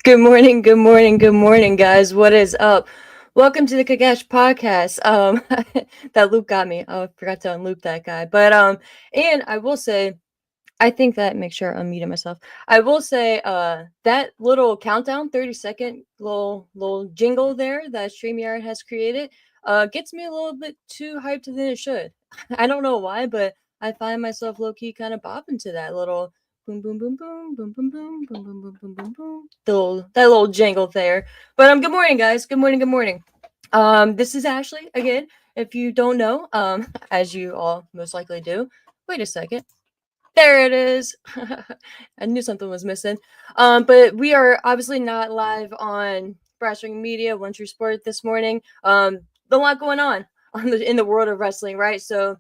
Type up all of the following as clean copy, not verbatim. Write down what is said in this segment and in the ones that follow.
Good morning, good morning, good morning, guys. What is up? Welcome to the Kagash podcast. That loop got me. Oh, I forgot to unloop that guy. And I will say, I think that make sure I unmuted myself. I will say, that little countdown, 30-second little jingle there that StreamYard has created, gets me a little bit too hyped than it should. I don't know why, but I find myself low key kind of bopping to that little boom boom boom boom boom boom boom boom boom boom boom boom boom that little jingle there. But good morning, guys. Good morning, good morning. This is Ashley again. If you don't know, as you all most likely do. Wait a second. There it is. I knew something was missing. But we are obviously not live on Wrestling Media, One True Sport this morning. A lot going on in the world of wrestling, right? So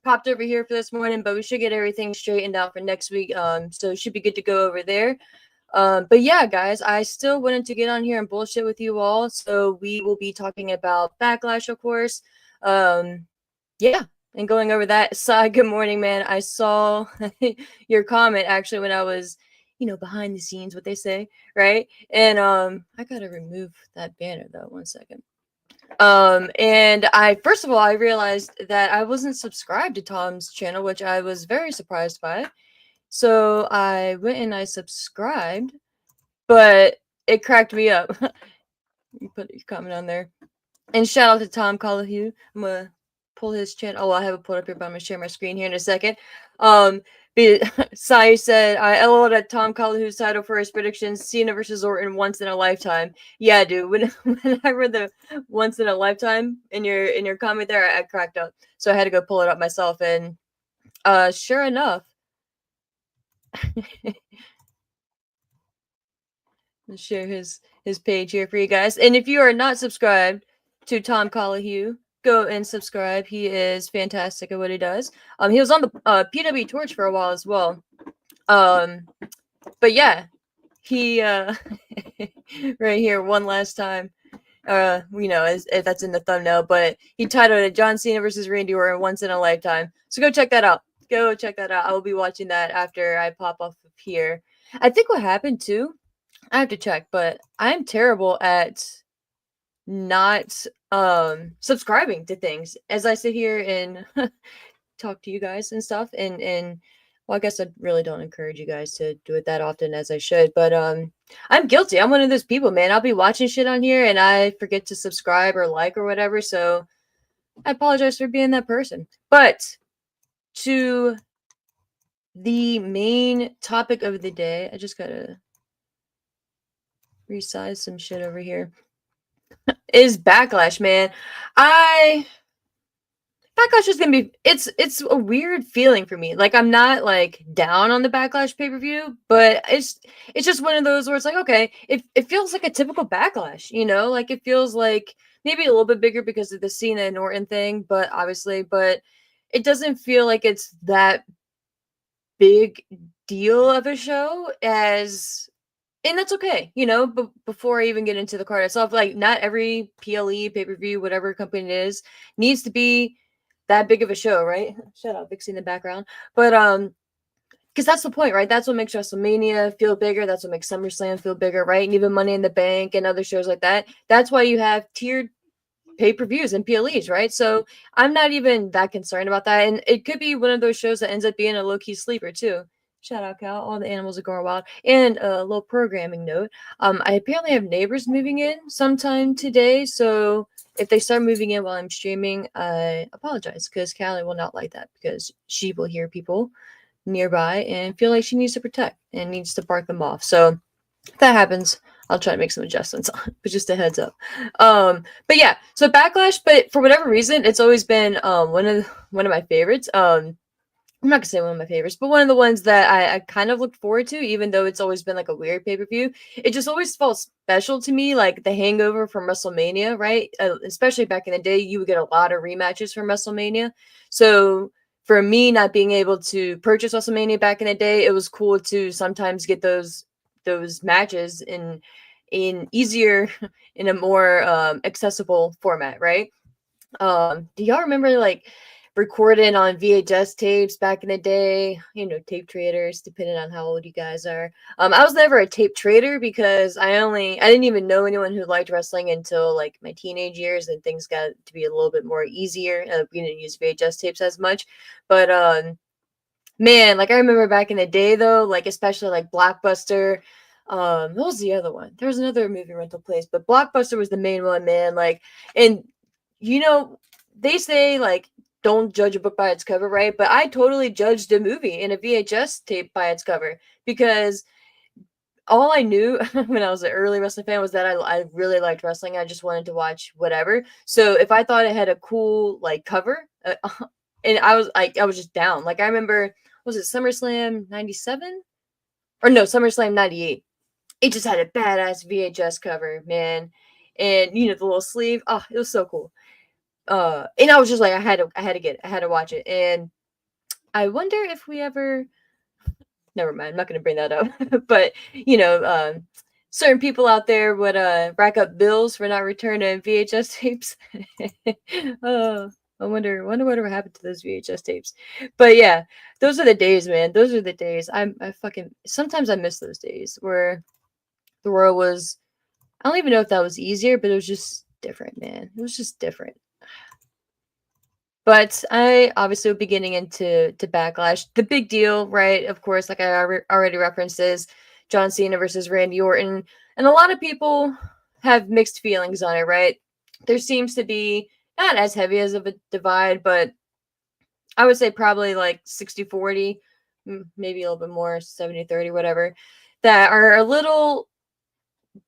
popped over here for this morning, but we should get everything straightened out for next week. So it should be good to go over there. But yeah, guys, I still wanted to get on here and bullshit with you all. So we will be talking about Backlash, of course. Yeah, and going over that. Good morning, man. I saw your comment actually when I was, behind the scenes, what they say, right? And I gotta remove that banner though. 1 second. And I first of all I realized that I wasn't subscribed to Tom's channel, which I was very surprised by. So I went and I subscribed, but it cracked me up. You put your comment on there. And shout out to Tom Collahue. I'm gonna pull his channel. Oh, I have it pulled up here, but I'm gonna share my screen here in a second. Sai said, I LOL'd at Tom Collahue's title for his predictions, Cena versus Orton once in a lifetime. Yeah, dude. When I read the once in a lifetime in your comment there, I cracked up. So I had to go pull it up myself. And sure enough, I'll share his page here for you guys. And if you are not subscribed to Tom Collahue, go and subscribe. He is fantastic at what he does. He was on the PW Torch for a while as well. But yeah, he right here one last time. As that's in the thumbnail, but he titled it John Cena versus Randy Orton once in a lifetime. So go check that out. Go check that out. I will be watching that after I pop off of here. I think what happened too, I have to check, but I'm terrible at not subscribing to things as I sit here and talk to you guys and stuff. And well, I guess I really don't encourage you guys to do it that often as I should, but I'm guilty. I'm one of those people, man. I'll be watching shit on here and I forget to subscribe or like or whatever. So I apologize for being that person. But to the main topic of the day, I just gotta resize some shit over here. Is Backlash, man. Backlash is gonna be it's a weird feeling for me. Like I'm not like down on the Backlash pay-per-view, but it's just one of those where it's like, okay, it feels like a typical Backlash, like it feels like maybe a little bit bigger because of the Cena and Orton thing, but it doesn't feel like it's that big deal of a show as, and that's okay, but before I even get into the card itself, like not every PLE, pay-per-view, whatever company it is, needs to be that big of a show, right? Shut up, Vixie in the background. But because that's the point, right? That's what makes WrestleMania feel bigger. That's what makes SummerSlam feel bigger, right? And even Money in the Bank and other shows like that. That's why you have tiered pay-per-views and PLEs, right? So I'm not even that concerned about that. And it could be one of those shows that ends up being a low-key sleeper too. Shout out, Cal. All the animals are going wild. And a little programming note. I apparently have neighbors moving in sometime today. So if they start moving in while I'm streaming, I apologize because Callie will not like that because she will hear people nearby and feel like she needs to protect and needs to bark them off. So if that happens, I'll try to make some adjustments, but just a heads up. But yeah, so Backlash, but for whatever reason, it's always been one of my favorites. I'm not gonna say one of my favorites, but one of the ones that I kind of looked forward to, even though it's always been like a weird pay-per-view. It just always felt special to me, like the hangover from WrestleMania, right? Especially back in the day, you would get a lot of rematches from WrestleMania. So for me, not being able to purchase WrestleMania back in the day, it was cool to sometimes get those matches in easier, in a more accessible format, right? Do y'all remember like recorded on VHS tapes back in the day, tape traders, depending on how old you guys are. I was never a tape trader because I didn't even know anyone who liked wrestling until like my teenage years, and things got to be a little bit more easier. We didn't use VHS tapes as much, but man, like I remember back in the day though, like especially like Blockbuster. What was the other one? There was another movie rental place, but Blockbuster was the main one, man. Like, and you know, they say like don't judge a book by its cover, right? But I totally judged a movie in a VHS tape by its cover because all I knew when I was an early wrestling fan was that I really liked wrestling. I just wanted to watch whatever. So if I thought it had a cool like cover, and I was just down. Like I remember, was it SummerSlam '97 or no SummerSlam '98? It just had a badass VHS cover, man, and the little sleeve. Oh, it was so cool. And I was just like, I had to watch it. And I wonder if we ever, never mind, I'm not going to bring that up. But, certain people out there would rack up bills for not returning VHS tapes. Oh, I wonder whatever happened to those VHS tapes. But yeah, those are the days, man. Those are the days. I fucking, sometimes I miss those days where the world was, I don't even know if that was easier, but it was just different, man. It was just different. But I obviously will be getting into Backlash. The big deal, right? Of course, like I already referenced, is John Cena versus Randy Orton. And a lot of people have mixed feelings on it, right? There seems to be not as heavy as of a divide, but I would say probably like 60-40, maybe a little bit more, 70-30, whatever, that are a little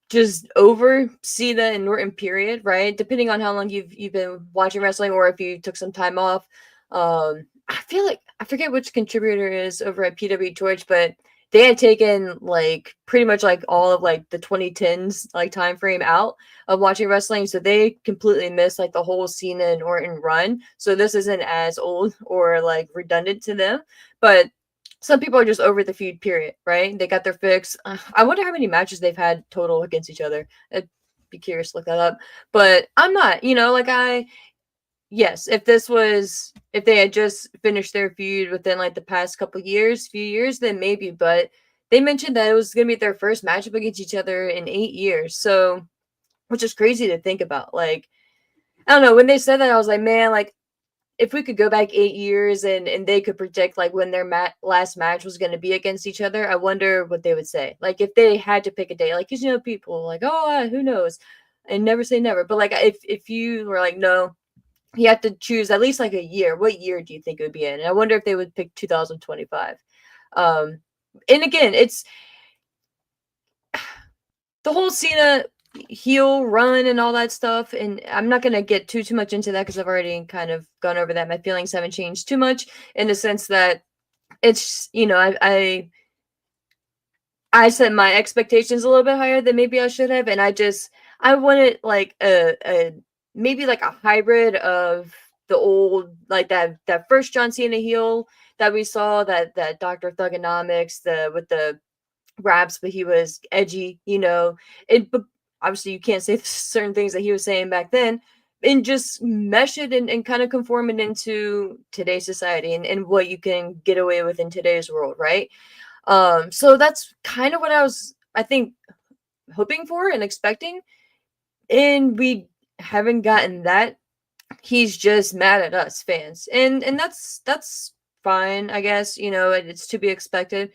just over Cena and Norton, period, right? Depending on how long you've been watching wrestling or if you took some time off. I feel like I forget which contributor is over at PW Torch, but they had taken like pretty much like all of like the 2010s like time frame out of watching wrestling, so they completely missed like the whole Cena and Orton run. So this isn't as old or like redundant to them, but some people are just over the feud, period, right? They got their fix. I wonder how many matches they've had total against each other. I'd be curious to look that up. But I'm not, yes, if they had just finished their feud within like the past few years, then maybe. But they mentioned that it was going to be their first matchup against each other in 8 years. So, which is crazy to think about. Like, I don't know. When they said that, I was like, man, like, if we could go back 8 years and they could predict like when their last match was going to be against each other, I wonder what they would say. Like if they had to pick a day, like, cause people like, oh, who knows, and never say never. But like, if you were like, no, you have to choose at least like a year. What year do you think it would be in? And I wonder if they would pick 2025. And again, it's the whole Cena heel run and all that stuff, and I'm not going to get too much into that because I've already kind of gone over that. My feelings haven't changed too much in the sense that it's I set my expectations a little bit higher than maybe I should have, and I wanted like a maybe like a hybrid of the old, like that first John Cena heel that we saw, that Dr. Thugonomics, with the raps, but he was edgy, but obviously you can't say certain things that he was saying back then, and just mesh it and kind of conform it into today's society and what you can get away with in today's world, right? So that's kind of what I think, hoping for and expecting, and we haven't gotten that. He's just mad at us fans, and that's fine, I guess. It's to be expected.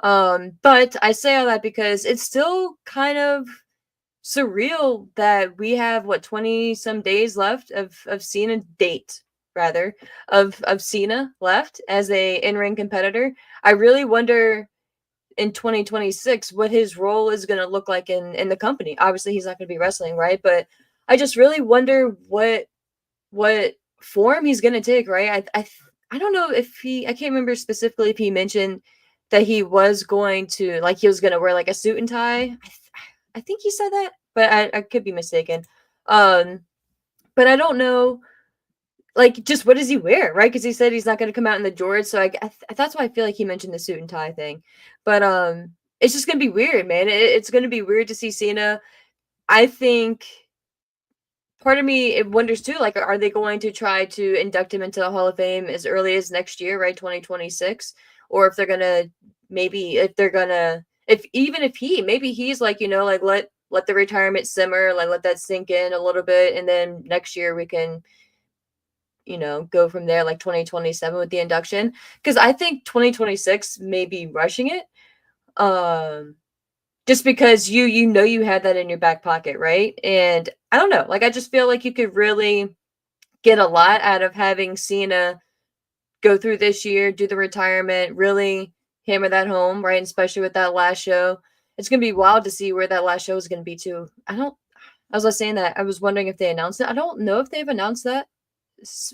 But I say all that because it's still kind of surreal that we have 20 some days left of Cena date, rather, of Cena left as a in-ring competitor. I really wonder in 2026 what his role is going to look like in the company. Obviously he's not going to be wrestling, right? But I just really wonder what form he's going to take, right? I don't know if I can't remember specifically if he mentioned that he was going to, like, he was going to wear like a suit and tie. I think he said that, but I could be mistaken. But I don't know, like, just what does he wear, right? Because he said he's not going to come out in the Jorts, so that's why I feel like he mentioned the suit and tie thing. But it's just going to be weird, man. It's going to be weird to see Cena. I think part of me it wonders too, like, are they going to try to induct him into the Hall of Fame as early as next year, right, 2026, or if they're gonna if even if maybe he's like, like let the retirement simmer, like let that sink in a little bit, and then next year we can go from there, like 2027 with the induction, because I think 2026 may be rushing it. Um, just because you had that in your back pocket, right? And I don't know, like I just feel like you could really get a lot out of having Cena go through this year, do the retirement, really hammer that home, right? And especially with that last show. It's gonna be wild to see where that last show is gonna be too. I was saying that I was wondering if they announced it. I don't know if they've announced that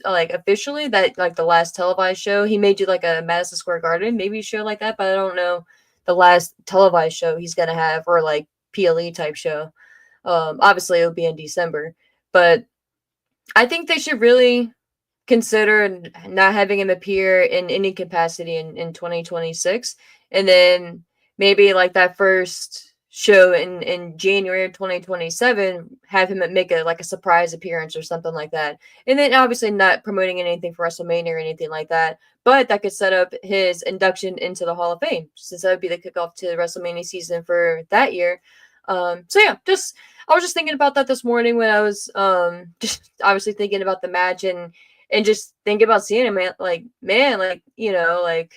like officially, that like the last televised show he may do like a Madison Square Garden maybe show like that, but I don't know the last televised show he's gonna have, or like PLE type show. Obviously it'll be in December, but I think they should really consider not having him appear in any capacity in 2026, and then maybe like that first show in January of 2027 have him make a like a surprise appearance or something like that, and then obviously not promoting anything for WrestleMania or anything like that, but that could set up his induction into the Hall of Fame, since that would be the kickoff to the WrestleMania season for that year. So yeah, just I was just thinking about that this morning when I was just obviously thinking about the match, and just think about seeing him, man, like, like,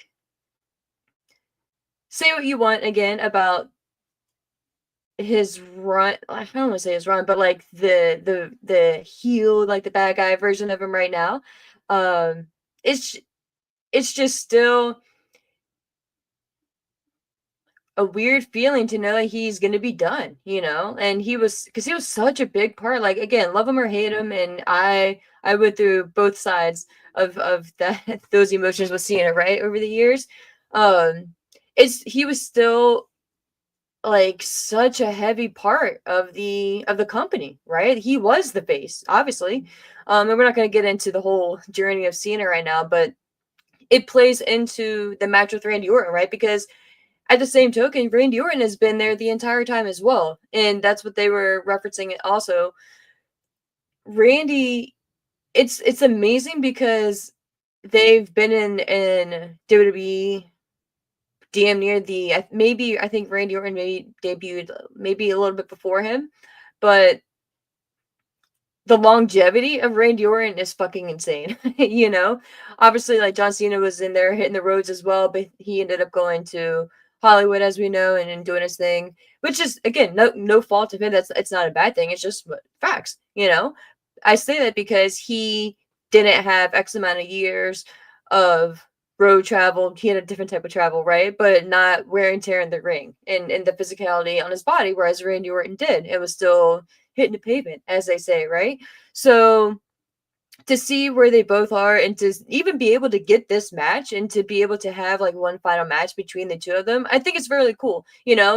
say what you want again about his run. I don't want to say his run, but like the heel, like the bad guy version of him right now. Um, it's it's just still a weird feeling to know that he's gonna be done, and because he was such a big part. Like again, love him or hate him, and I went through both sides of that those emotions with Cena, right, over the years. Um, he was still like such a heavy part of the company, right? He was the face, obviously. And we're not gonna get into the whole journey of Cena right now, but it plays into the match with Randy Orton, right? Because at the same token, Randy Orton has been there the entire time as well. And that's what they were referencing also. Randy, it's amazing because they've been in WWE damn near maybe I think Randy Orton maybe debuted maybe a little bit before him, but the longevity of Randy Orton is fucking insane. Obviously, like John Cena was in there hitting the roads as well, but he ended up going to Hollywood, as we know, and doing his thing, which is again no fault of him. It's not a bad thing. It's just facts. I say that because he didn't have X amount of years of road travel. He had a different type of travel, right? But not wear and tear in the ring and the physicality on his body, whereas Randy Orton did. It was still hitting the pavement, as they say, right? So to see where they both are and to even be able to get this match and to be able to have like one final match between the two of them, I think it's really cool,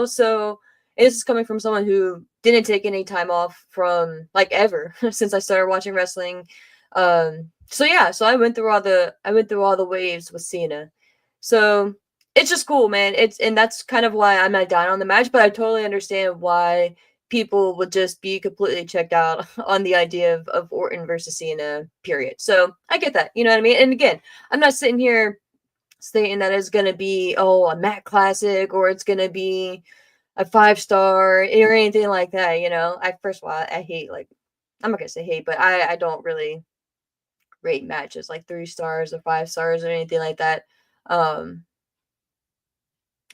So this is coming from someone who didn't take any time off from like ever since I started watching wrestling. So yeah, so I went through all the waves with Cena. So it's just cool, man. And that's kind of why I'm not down on the match, but I totally understand why people would just be completely checked out on the idea of Orton versus Cena, period. So I get that, you know what I mean? And again, I'm not sitting here stating that it's gonna be a Matt classic or it's gonna be a 5-star or anything like that, I first of all I hate, like, I'm not gonna say hate, but I don't really rate matches like 3 stars or 5 stars or anything like that. Um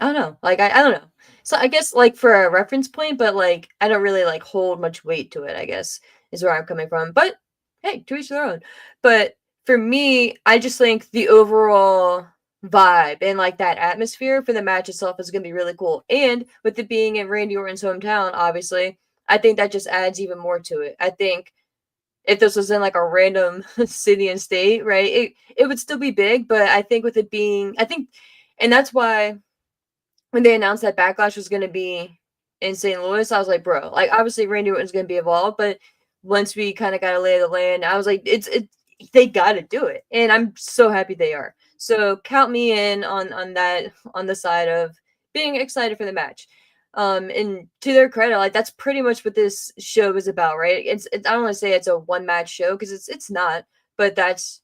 I don't know. Like I don't know. So I guess like for a reference point, but like I don't really like hold much weight to it, I guess, is where I'm coming from. But hey, to each their own. But for me, I just think the overall vibe and like that atmosphere for the match itself is gonna be really cool. And with it being in Randy Orton's hometown, obviously, I think that just adds even more to it. I think if this was in like a random city and state, right, it would still be big, but I think with it being and that's why when they announced that Backlash was going to be in St. Louis, I was like, bro, like obviously Randy Orton's going to be involved, but once we kind of got to lay the land, I was like, they got to do it, and I'm so happy they are. So count me in on that, on the side of being excited for the match. And to their credit, like that's pretty much what this show is about, right? I don't want to say it's a one match show because it's not, but that's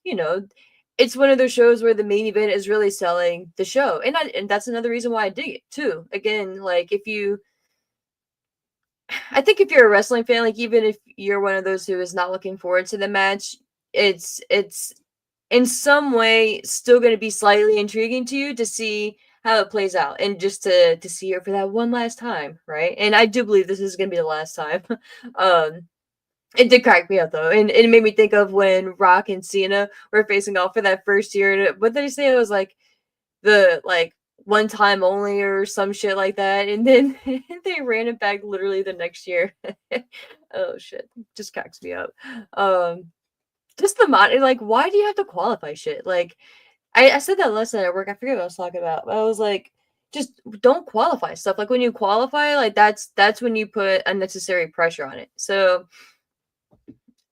it's one of those shows where the main event is really selling the show, and that's another reason why I dig it too. Again, like I think if you're a wrestling fan, like even if you're one of those who is not looking forward to the match, it's in some way still going to be slightly intriguing to you to see how it plays out and just to see her for that one last time, right? And I do believe this is going to be the last time. um it did crack me up though, and it made me think of when Rock and Cena were facing off for that first year. What did he say? It was like the one time only or some shit like that, and then they ran it back literally the next year. Oh shit, just cracks me up. Um, just the mod, like, why do you have to qualify shit? Like, I said that last night at work. I forget what I was talking about. But I was like, just don't qualify stuff. Like when you qualify, like that's when you put unnecessary pressure on it. So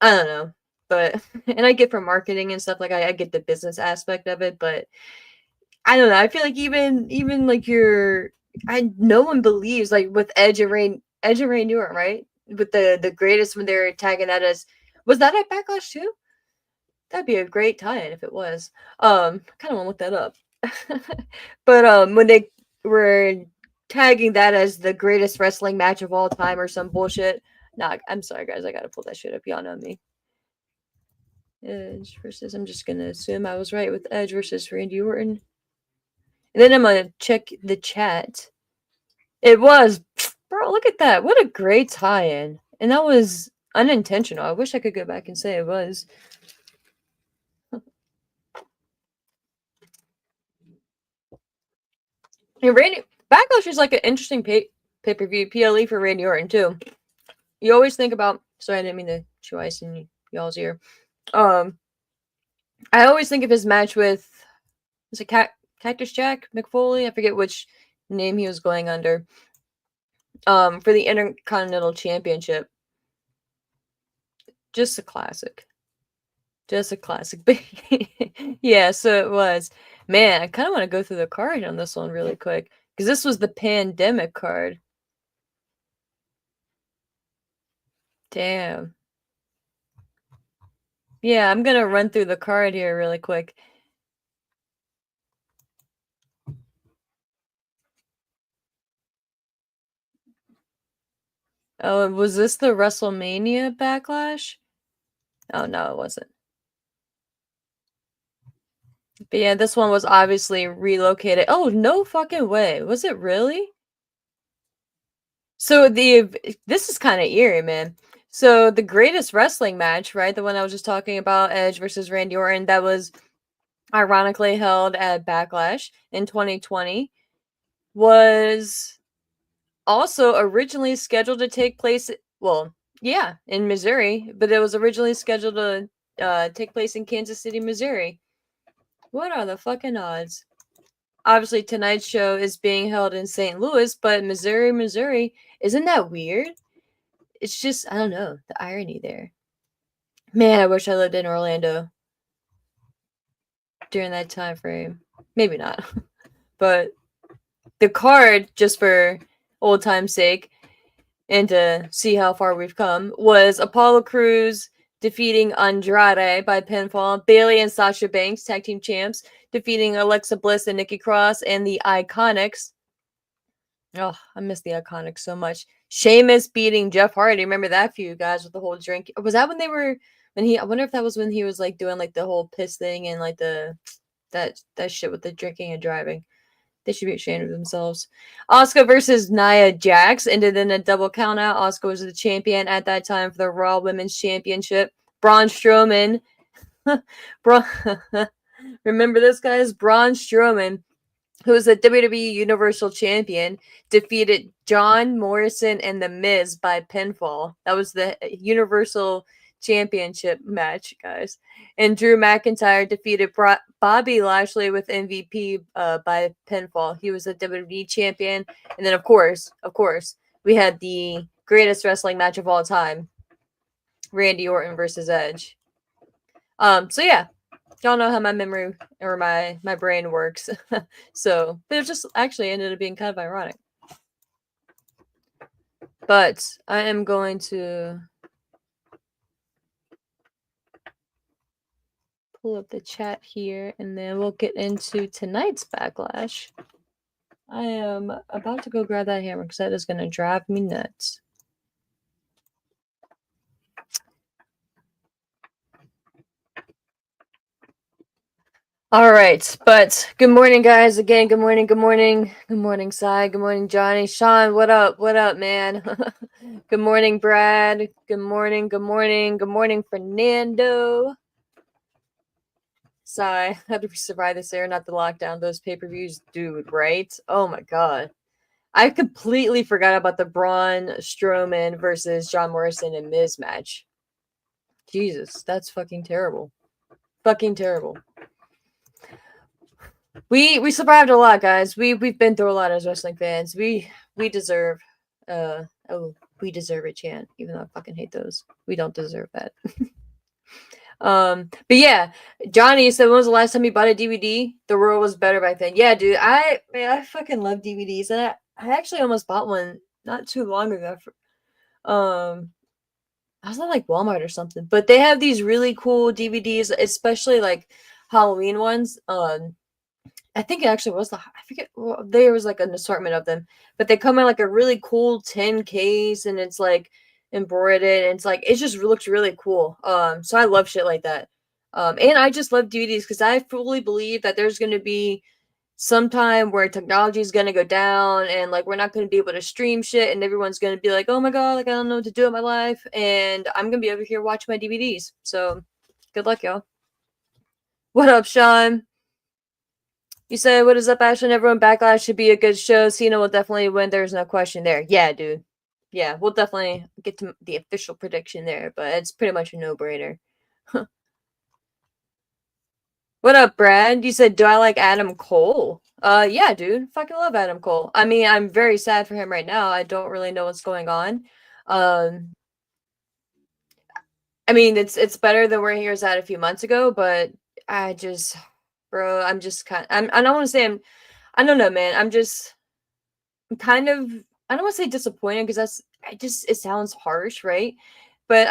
I don't know, but and I get from marketing and stuff. Like I get the business aspect of it, but I don't know. I feel like even like no one believes like with Edge and Randy Orton, right? With the greatest when they're tagging that as was that at Backlash too? That'd be a great tie-in if it was. Kind of want to look that up. But when they were tagging that as the greatest wrestling match of all time or some bullshit. Nah, I'm sorry guys, I gotta pull that shit up. Y'all know me. Edge versus I'm just gonna assume I was right with Edge versus Randy Orton. And then I'm gonna check the chat. It was, bro. Look at that. What a great tie-in, and that was unintentional. I wish I could go back and say it was. And Randy Backlash is like an interesting per view PLE for Randy Orton too. You always think about. Sorry, I didn't mean to chew ice in y'all's ear. I always think of his match with was it Cactus Jack McFoley. I forget which name he was going under. For the Intercontinental Championship. Just a classic. Just a classic. Yeah, so it was. Man, I kind of want to go through the card on this one really quick because this was the pandemic card. Damn. Yeah, I'm gonna run through the card here really quick. Oh, was this the WrestleMania Backlash? Oh no, it wasn't. But yeah, this one was obviously relocated. Oh, no fucking way. Was it really? So this is kind of eerie, man. So the greatest wrestling match, right? The one I was just talking about, Edge versus Randy Orton, that was ironically held at Backlash in 2020, was also originally scheduled to take place. Well, yeah, in Missouri, but it was originally scheduled to take place in Kansas City, Missouri. What are the fucking odds? Obviously, tonight's show is being held in St. Louis, but Missouri, Missouri. Isn't that weird? It's just, I don't know, the irony there. Man, I wish I lived in Orlando during that time frame. Maybe not. But the card, just for old time's sake, and to see how far we've come, was Apollo Crews defeating Andrade by pinfall, Bayley and Sasha Banks, tag team champs, defeating Alexa Bliss and Nikki Cross, and the Iconics. Oh, I miss the Iconics so much. Sheamus beating Jeff Hardy. Remember that feud, guys, with the whole drink? Was that when they were I wonder if that was when he was like doing like the whole piss thing and like that shit with the drinking and driving. They should be ashamed of themselves. Asuka versus Nia Jax ended in a double countout. Asuka was the champion at that time for the Raw Women's Championship. Braun Strowman. Remember this, guys? Braun Strowman, who was the WWE Universal Champion, defeated John Morrison and The Miz by pinfall. That was the Universal Championship match, guys. And Drew McIntyre defeated Bobby Lashley with MVP by pinfall. He was the WWE champion. And then, of course, we had the greatest wrestling match of all time, Randy Orton versus Edge. So yeah, y'all know how my memory or my brain works. So, but it just actually ended up being kind of ironic. But I am going to pull up the chat here, and then we'll get into tonight's Backlash. I am about to go grab that hammer because that is going to drive me nuts. All right, but good morning, guys. Again, good morning, good morning. Good morning, Sai. Good morning, Johnny. Sean, what up? What up, man? Good morning, Brad. Good morning, good morning. Good morning, Fernando. Sai, how did we survive this era? Not the lockdown, those pay-per-views, dude, right? Oh my god. I completely forgot about the Braun Strowman versus John Morrison and Miz match. Jesus, that's fucking terrible. Fucking terrible. We survived a lot, guys. We've been through a lot as wrestling fans. We deserve we deserve it, chant. Even though I fucking hate those. We don't deserve that. But yeah, Johnny said, when was the last time you bought a DVD? The world was better back then. Yeah, dude, I fucking love DVDs, and I actually almost bought one not too long ago. I was at like Walmart or something, but they have these really cool DVDs, especially like Halloween ones. I think it actually was I forget. Well, there was like an assortment of them, but they come in like a really cool tin case, and it's like embroidered, and it's like it just looks really cool. So I love shit like that. And I just love DVDs because I fully believe that there's going to be some time where technology is going to go down, and like we're not going to be able to stream shit, and everyone's going to be like, oh my god, like I don't know what to do with my life, and I'm going to be over here watching my DVDs. So good luck, y'all. What up, Sean? You said, what is up, Ashton? Everyone, Backlash should be a good show. Cena will definitely win. There's no question there. Yeah, dude. Yeah, we'll definitely get to the official prediction there, but it's pretty much a no-brainer. What up, Brad? You said, do I like Adam Cole? Yeah, dude. Fucking love Adam Cole. I mean, I'm very sad for him right now. I don't really know what's going on. I mean, it's better than where he was at a few months ago, but I just, bro, I'm just I don't want to say I don't know, man. I'm kind of, I don't want to say disappointed because it sounds harsh, right? But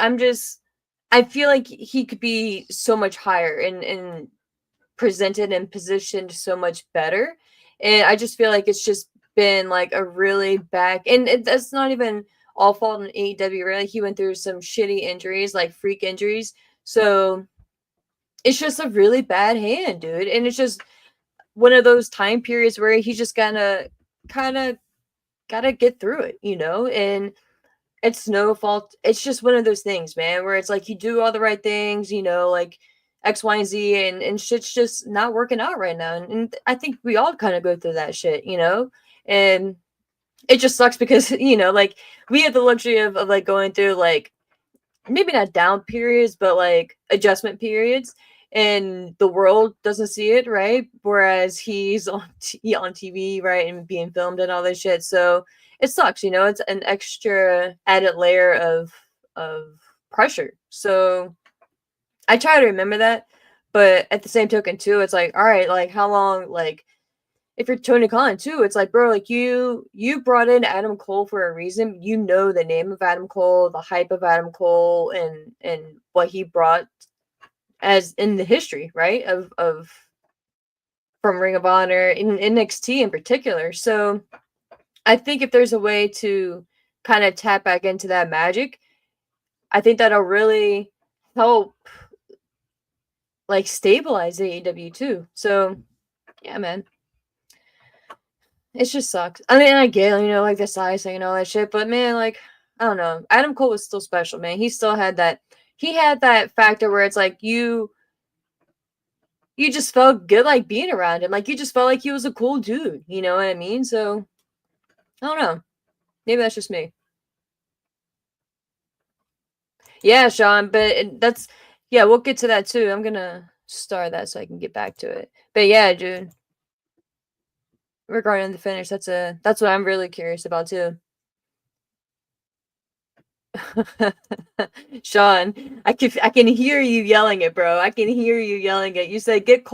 I feel like he could be so much higher and presented and positioned so much better. And I just feel like it's just been like a really that's not even all fault in AEW, really. He went through some shitty injuries, like freak injuries. So it's just a really bad hand, dude. And it's just one of those time periods where he's just gotta get through it, and it's no fault. It's just one of those things, man, where it's like you do all the right things, like X, Y, and Z, and shit's just not working out right now. And I think we all kind of go through that shit, and it just sucks because, like we have the luxury of like going through like maybe not down periods, but like adjustment periods. And the world doesn't see it, right? Whereas he's on TV, right, and being filmed and all this shit. So it sucks, It's an extra added layer of pressure. So I try to remember that, but at the same token, too, it's like, all right, like how long, like if you're Tony Khan too, it's like, bro, like you brought in Adam Cole for a reason. You know the name of Adam Cole, the hype of Adam Cole, and what he brought as in the history, right? Of from Ring of Honor in NXT in particular. So I think if there's a way to kind of tap back into that magic, I think that'll really help like stabilize AEW too. So yeah, man. It just sucks. I mean, I get, like the size thing and all that shit, but man, like, I don't know. Adam Cole was still special, man. He still had that factor where it's like you just felt good like being around him. Like you just felt like he was a cool dude. You know what I mean? So I don't know. Maybe that's just me. Yeah, Sean, but we'll get to that too. I'm gonna star that so I can get back to it. But yeah, dude. Regarding the finish, that's what I'm really curious about too. Sean, I can hear you yelling it, bro. I can hear you yelling it. You said get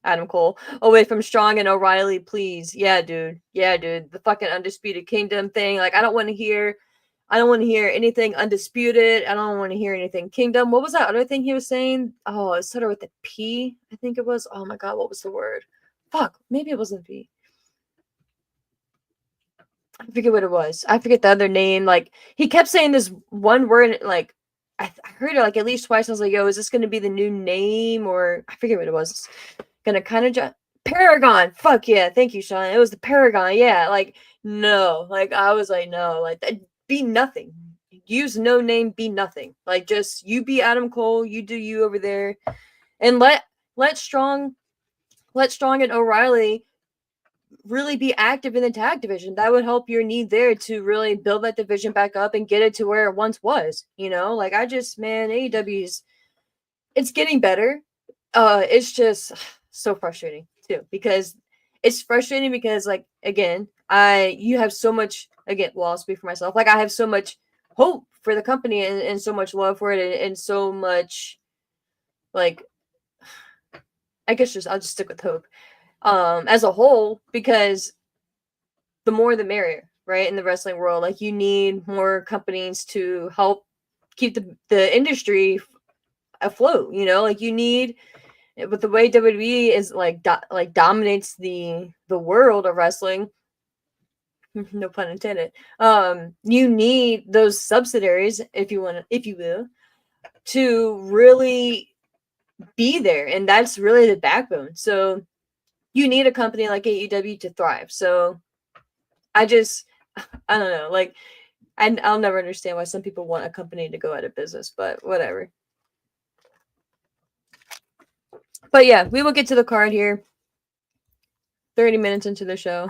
Adam Cole, away from Strong and O'Reilly, please. Yeah, dude. The fucking Undisputed Kingdom thing. Like, I don't want to hear I don't want to hear anything Undisputed. I don't want to hear anything Kingdom. What was that other thing he was saying? Oh, it started with a P, I think it was. Oh my god, what was the word? Fuck, maybe it wasn't P. I forget what it was. I forget the other name. Like, he kept saying this one word, like, I heard it like at least twice. I was like, yo, is this going to be the new name? Or I forget what it was. Gonna kind of Paragon. Fuck yeah. Thank you, Sean. It was the Paragon. Yeah. Like, no. Like, I was like, no. Like, that be nothing. Use no name, be nothing. Like, just you be Adam Cole. You do you over there. And let Strong and O'Reilly really be active in the tag division. That would help your need there to really build that division back up and get it to where it once was. Like, I just, man, AEW's, it's getting better. It's just so frustrating too, because like, again, you have so much, again, well, I'll speak for myself. Like, I have so much hope for the company and so much love for it and so much, like, I guess I'll just stick with hope as a whole, because the more the merrier, right? In the wrestling world, like, you need more companies to help keep the industry afloat. Like, you need, with the way WWE is like dominates the world of wrestling, no pun intended. You need those subsidiaries, if you will, to really be there, and that's really the backbone. So you need a company like AEW to thrive. So I don't know, like, and I'll never understand why some people want a company to go out of business, but whatever. But yeah, we will get to the card here. 30 minutes into the show.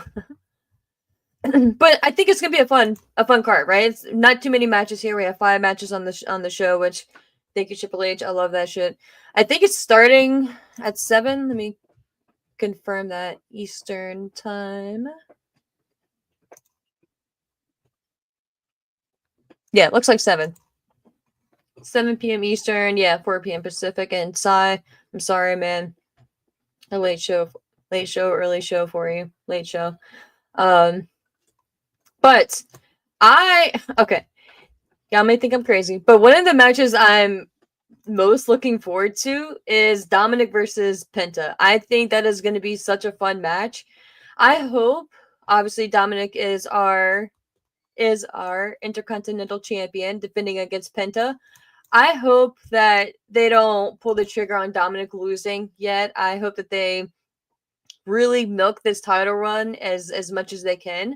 But I think it's gonna be a fun card, right? It's not too many matches here. We have 5 matches on the show, which, thank you, Triple H. I love that shit. I think it's starting at 7. Let me confirm that. Eastern time. Yeah, it looks like 7. 7 p.m. Eastern, yeah, 4 p.m. Pacific. And Sai, I'm sorry, man. A late show, early show for you. Late show. But okay. Y'all may think I'm crazy, but one of the matches I'm most looking forward to is Dominic versus Penta. I think that is going to be such a fun match. I hope, obviously, Dominic is our Intercontinental Champion defending against Penta. I hope that they don't pull the trigger on Dominic losing yet. I hope that they really milk this title run as much as they can.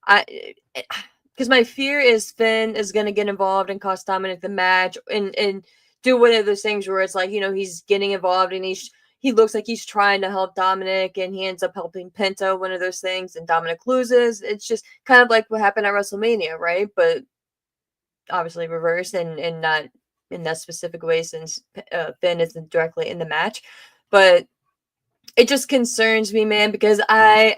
Because my fear is Finn is going to get involved and cost Dominic the match and do one of those things where it's like, he's getting involved and he looks like he's trying to help Dominic and he ends up helping Penta, one of those things, and Dominic loses. It's just kind of like what happened at WrestleMania, right? But obviously reversed and not in that specific way, since Finn isn't directly in the match. But it just concerns me, man, because I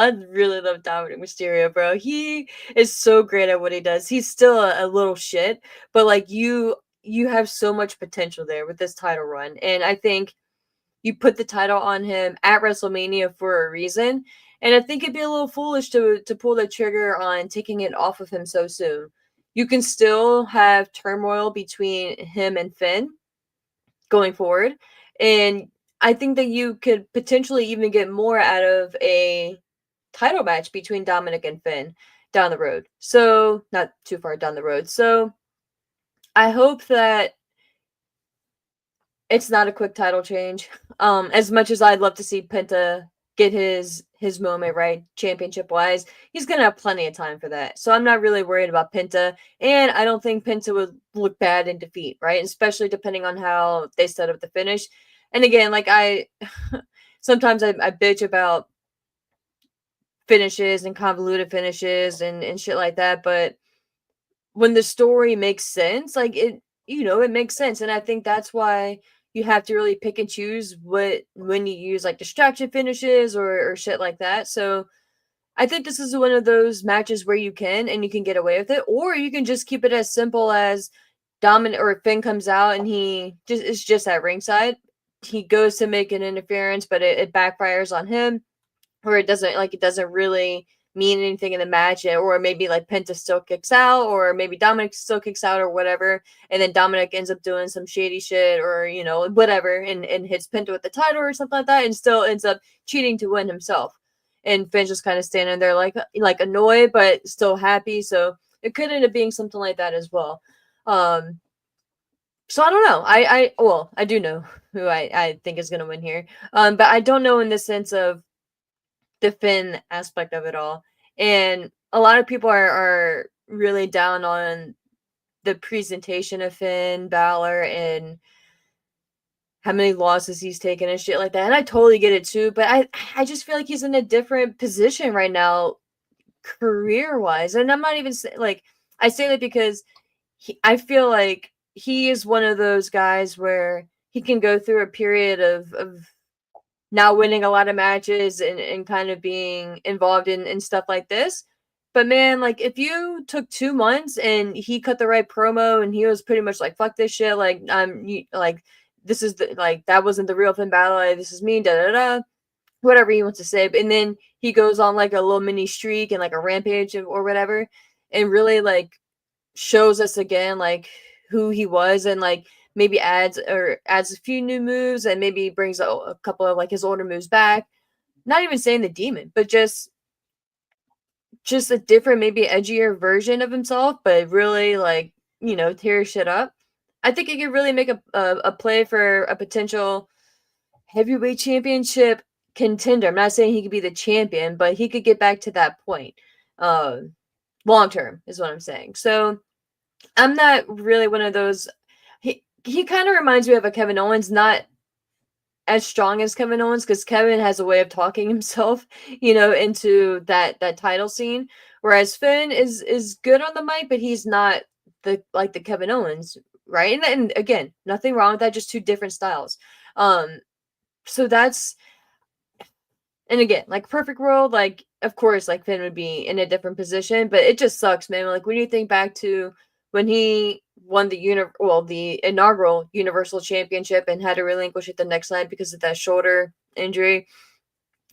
really love Dominic Mysterio, bro. He is so great at what he does. He's still a little shit, but like, you have so much potential there with this title run, and I think you put the title on him at WrestleMania for a reason. And I think it'd be a little foolish to pull the trigger on taking it off of him so soon. You can still have turmoil between him and Finn going forward, and I think that you could potentially even get more out of a title match between Dominic and Finn down the road. So, not too far down the road. So, I hope that it's not a quick title change. As much as I'd love to see Penta get his moment, right, championship wise, he's gonna have plenty of time for that. So I'm not really worried about Penta, and I don't think Penta would look bad in defeat, right? Especially depending on how they set up the finish. And again, like, I sometimes I bitch about finishes and convoluted finishes and shit like that, but when the story makes sense, like, it makes sense. And I think that's why you have to really pick and choose when you use like distraction finishes or shit like that. So I think this is one of those matches where you can get away with it, or you can just keep it as simple as Dominic or Finn comes out and he is just at ringside. He goes to make an interference, but it backfires on him, or it doesn't really mean anything in the match, or maybe like Penta still kicks out, or maybe Dominic still kicks out, or whatever, and then Dominic ends up doing some shady shit, or whatever, and hits Penta with the title or something like that, and still ends up cheating to win himself. And Finn's just kind of standing there like annoyed but still happy. So it could end up being something like that as well. So I don't know. I do know who I think is gonna win here. But I don't know in the sense of the Finn aspect of it all. And a lot of people are really down on the presentation of Finn Balor and how many losses he's taken and shit like that. And I totally get it too, but I just feel like he's in a different position right now, career wise. And I'm not even like, I say that because I feel like he is one of those guys where he can go through a period of now winning a lot of matches and kind of being involved in stuff like this. But man, like if you took 2 months and he cut the right promo and he was pretty much like, fuck this shit, like like this is like that wasn't the real Finn Balor, this is me, da da da, whatever he wants to say. And then he goes on like a little mini streak and like a rampage or whatever, and really like shows us again like who he was, and like maybe adds a few new moves, and maybe brings a couple of like his older moves back. Not even saying the demon, but just a different, maybe edgier version of himself, but really like tear shit up. I think it could really make a play for a potential heavyweight championship contender. I'm not saying he could be the champion, but he could get back to that point. Long term is what I'm saying. So I'm not really one of those. He kind of reminds me of a Kevin Owens, not as strong as Kevin Owens, because Kevin has a way of talking himself, into that title scene. Whereas Finn is good on the mic, but he's not the Kevin Owens, right? And again, nothing wrong with that, just two different styles. So that's, and again, like perfect world, like of course, like Finn would be in a different position, but it just sucks, man. Like when you think back to when he won the inaugural Universal Championship and had to relinquish it the next night because of that shoulder injury,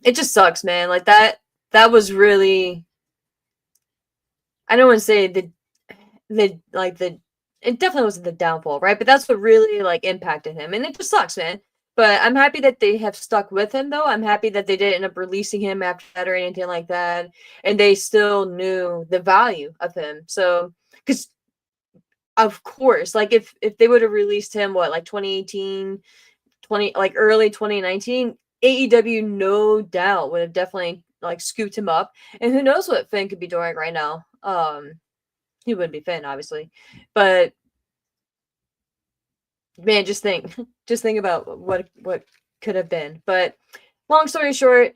it just sucks, man. Like that was really, I don't want to say the it definitely wasn't the downfall, right? But that's what really like impacted him, and it just sucks, man. But I'm happy that they have stuck with him, though. I'm happy that they didn't end up releasing him after that or anything like that, and they still knew the value of him. So, because of course, like if they would have released him, what, like 2018, like early 2019, AEW no doubt would have definitely like scooped him up, and who knows what Finn could be doing right now. He wouldn't be Finn, obviously, but man, just think about what could have been. But long story short,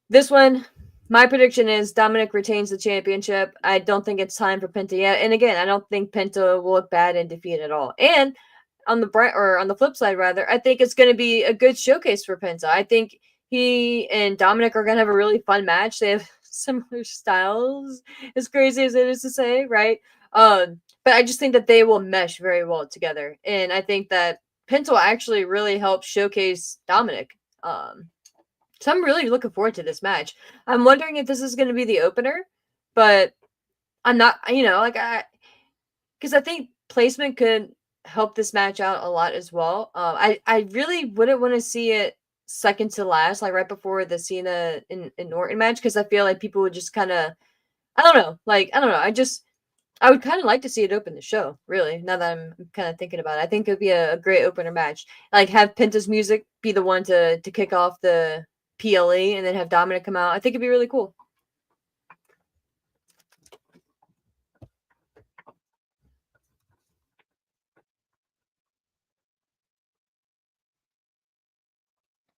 this one, my prediction is Dominic retains the championship. I don't think it's time for Penta yet. And again, I don't think Penta will look bad in defeat at all. And on the flip side, rather, I think it's going to be a good showcase for Penta. I think he and Dominic are going to have a really fun match. They have similar styles, as crazy as it is to say, right? But I just think that they will mesh very well together. And I think that Penta will actually really help showcase Dominic. So I'm really looking forward to this match. I'm wondering if this is going to be the opener, but I'm not, because I think placement could help this match out a lot as well. I really wouldn't want to see it second to last, like right before the Cena and Orton match, because I feel like people would just kind of, I don't know, I would kind of like to see it open the show, really, now that I'm kind of thinking about it. I think it would be a great opener match. Like, have Penta's music be the one to kick off the PLE, and then have Dominic come out. I think it'd be really cool.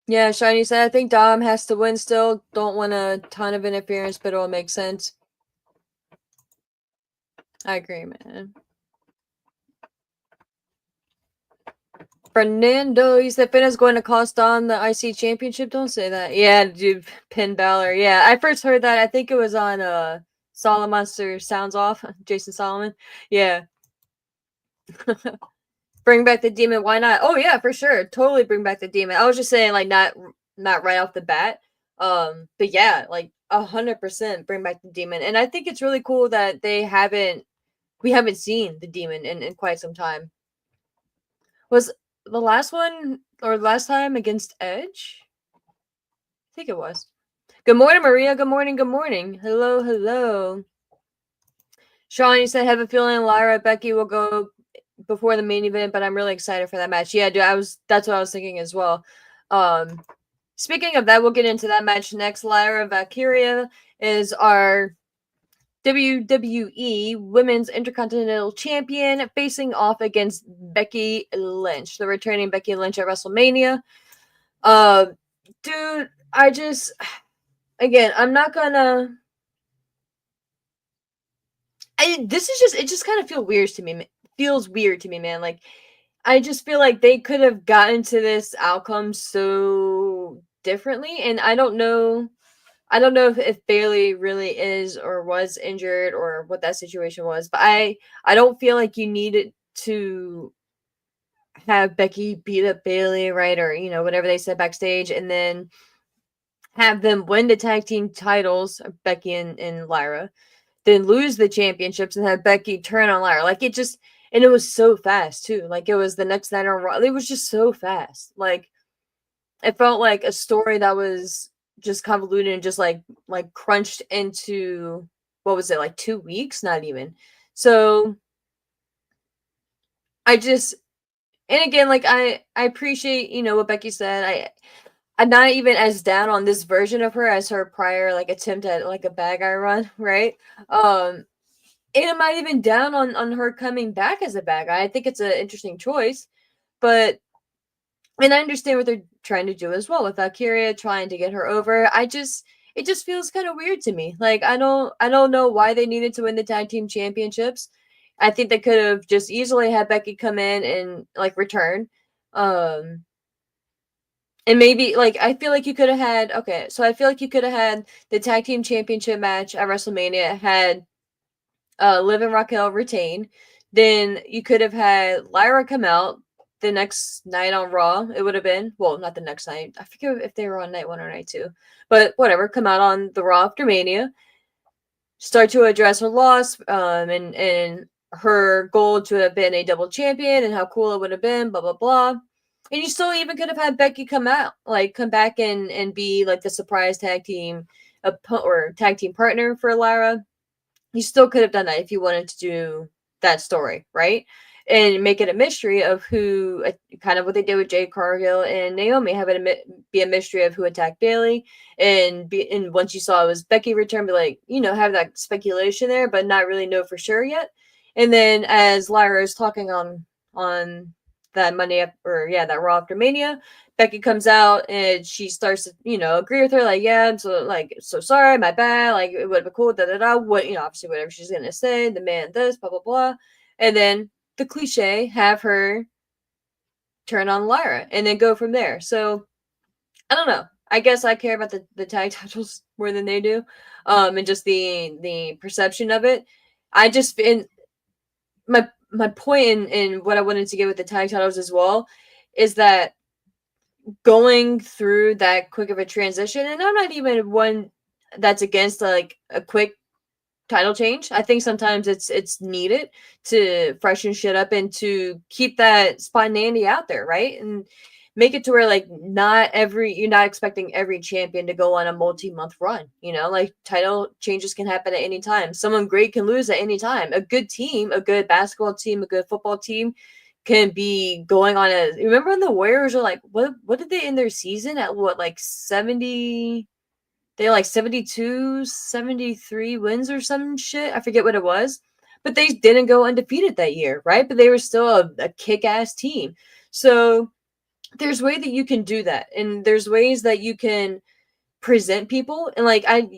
Yeah, Shiny said, I think Dom has to win still. Don't want a ton of interference, but it'll make sense. I agree, man. Fernando, he said Finn is going to cost Dom the IC championship. Don't say that. Yeah, dude, Pin Balor. Yeah, I first heard that. I think it was on Solomon Monster Sounds Off, Jason Solomon. Yeah. Bring back the demon. Why not? Oh yeah, for sure. Totally bring back the demon. I was just saying, like, not right off the bat. But yeah, like 100% bring back the demon. And I think it's really cool that we haven't seen the demon in quite some time. Was the last one or last time against Edge? I think it was. Good morning, Maria. Good morning. Good morning. Hello, hello. Sean, you said have a feeling Lyra Becky will go before the main event, but I'm really excited for that match. Yeah, dude, that's what I was thinking as well. Um Speaking of that, we'll get into that match next. Lyra Valkyria is our WWE Women's Intercontinental Champion facing off against Becky Lynch, the returning Becky Lynch at WrestleMania. Uh, Dude, I just, again, I'm not gonna. This is just, it just kind of feels weird to me, man. Like, I just feel like they could have gotten to this outcome so differently, and I don't know if Bailey really is or was injured or what that situation was, but I don't feel like you needed to have Becky beat up Bailey, right? Or, whatever they said backstage, and then have them win the tag team titles, Becky and Lyra, then lose the championships and have Becky turn on Lyra. Like, and it was so fast too. Like, it was the next night on Raw. It was just so fast. Like, it felt like a story that was just convoluted and just like crunched into, what was it, like 2 weeks? Not even. So I just, and again, like I appreciate, what Becky said. I'm not even as down on this version of her as her prior like attempt at like a bad guy run, right? And I'm not even down on her coming back as a bad guy. I think it's an interesting choice, but and I understand what they're trying to do as well with Valkyria trying to get her over. It just feels kind of weird to me. Like, I don't know why they needed to win the tag team championships. I think they could have just easily had Becky come in and like return. Um and maybe like I feel like you could have had, okay, so I feel like you could have had the tag team championship match at WrestleMania, had Liv and Raquel retain. Then you could have had Lyra come out the next night on Raw. It would have been, well, not the next night. I forget if they were on night one or night two, but whatever. Come out on the Raw after Mania, start to address her loss, and her goal to have been a double champion and how cool it would have been. Blah blah blah. And you still even could have had Becky come out, like come back and be like the surprise tag team or tag team partner for Lyra. You still could have done that if you wanted to do that story, right? And make it a mystery of who, kind of what they did with Jade Cargill and Naomi, have it be a mystery of who attacked Bailey, and once you saw it was Becky return, be like, have that speculation there, but not really know for sure yet. And then as Lyra is talking on that Monday or yeah, that Raw after Mania, Becky comes out and she starts to, agree with her, like, yeah, I'm so sorry, my bad, like, it would have been cool, da da da. What, obviously, whatever she's gonna say, the man, this, blah, blah, blah. And then the cliche, have her turn on Lyra and then go from there. So, I don't know. I guess I care about the tag titles more than they do. And just the perception of it. I just, in my point in what I wanted to get with the tag titles as well is that going through that quick of a transition, and I'm not even one that's against like a quick title change. I think sometimes it's needed to freshen shit up and to keep that spontaneity out there, right? And make it to where like you're not expecting every champion to go on a multi-month run, like title changes can happen at any time. Someone great can lose at any time. A good team, a good basketball team, a good football team can be going on a, remember when the Warriors are like, what did they end their season at, what, like 70, they had like 72, 73 wins or some shit. I forget what it was. But they didn't go undefeated that year, right? But they were still a kick-ass team. So there's ways that you can do that. And there's ways that you can present people. And like I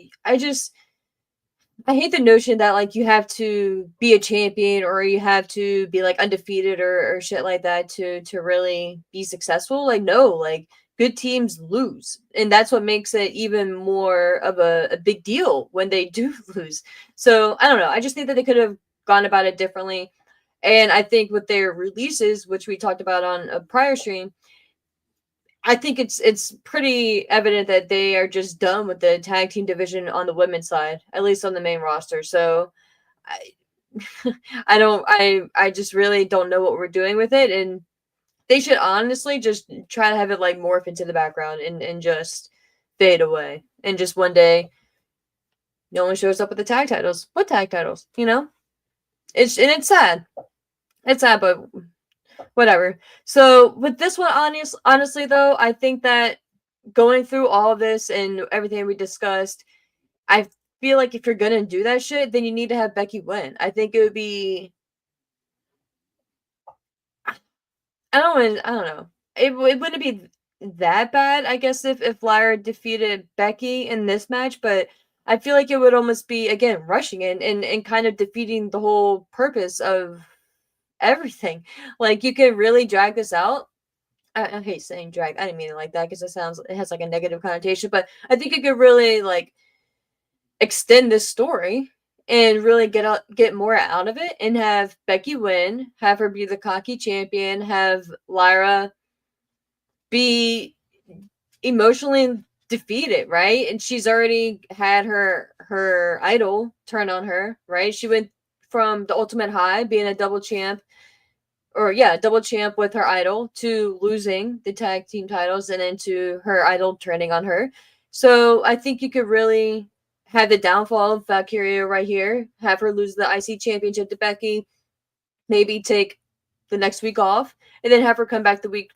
hate the notion that like you have to be a champion or you have to be like undefeated or shit like that to really be successful. Like, no, like good teams lose. And that's what makes it even more of a big deal when they do lose. So I don't know. I just think that they could have gone about it differently. And I think with their releases, which we talked about on a prior stream, I think it's pretty evident that they are just done with the tag team division on the women's side, at least on the main roster. So I I just really don't know what we're doing with it, and they should honestly just try to have it like morph into the background and just fade away. And just one day no one shows up with the tag titles. What tag titles? You know? It's sad. It's sad, but whatever. So with this one, honestly though, I think that going through all of this and everything we discussed, I feel like if you're gonna do that shit, then you need to have Becky win. I think it would be. I don't know. It wouldn't be that bad, I guess, if Lyra defeated Becky in this match, but I feel like it would almost be again rushing it and kind of defeating the whole purpose of everything. Like you could really drag this out. I hate saying drag. I didn't mean it like that because it has like a negative connotation, but I think it could really like extend this story and really get more out of it and have Becky win, have her be the cocky champion, have Lyra be emotionally defeated, right? And she's already had her idol turn on her, right? She went from the ultimate high, being a double champ, or yeah, double champ with her idol, to losing the tag team titles and then to her idol turning on her. So I think you could really have the downfall of Valkyria right here, have her lose the IC championship to Becky, maybe take the next week off, and then have her come back the week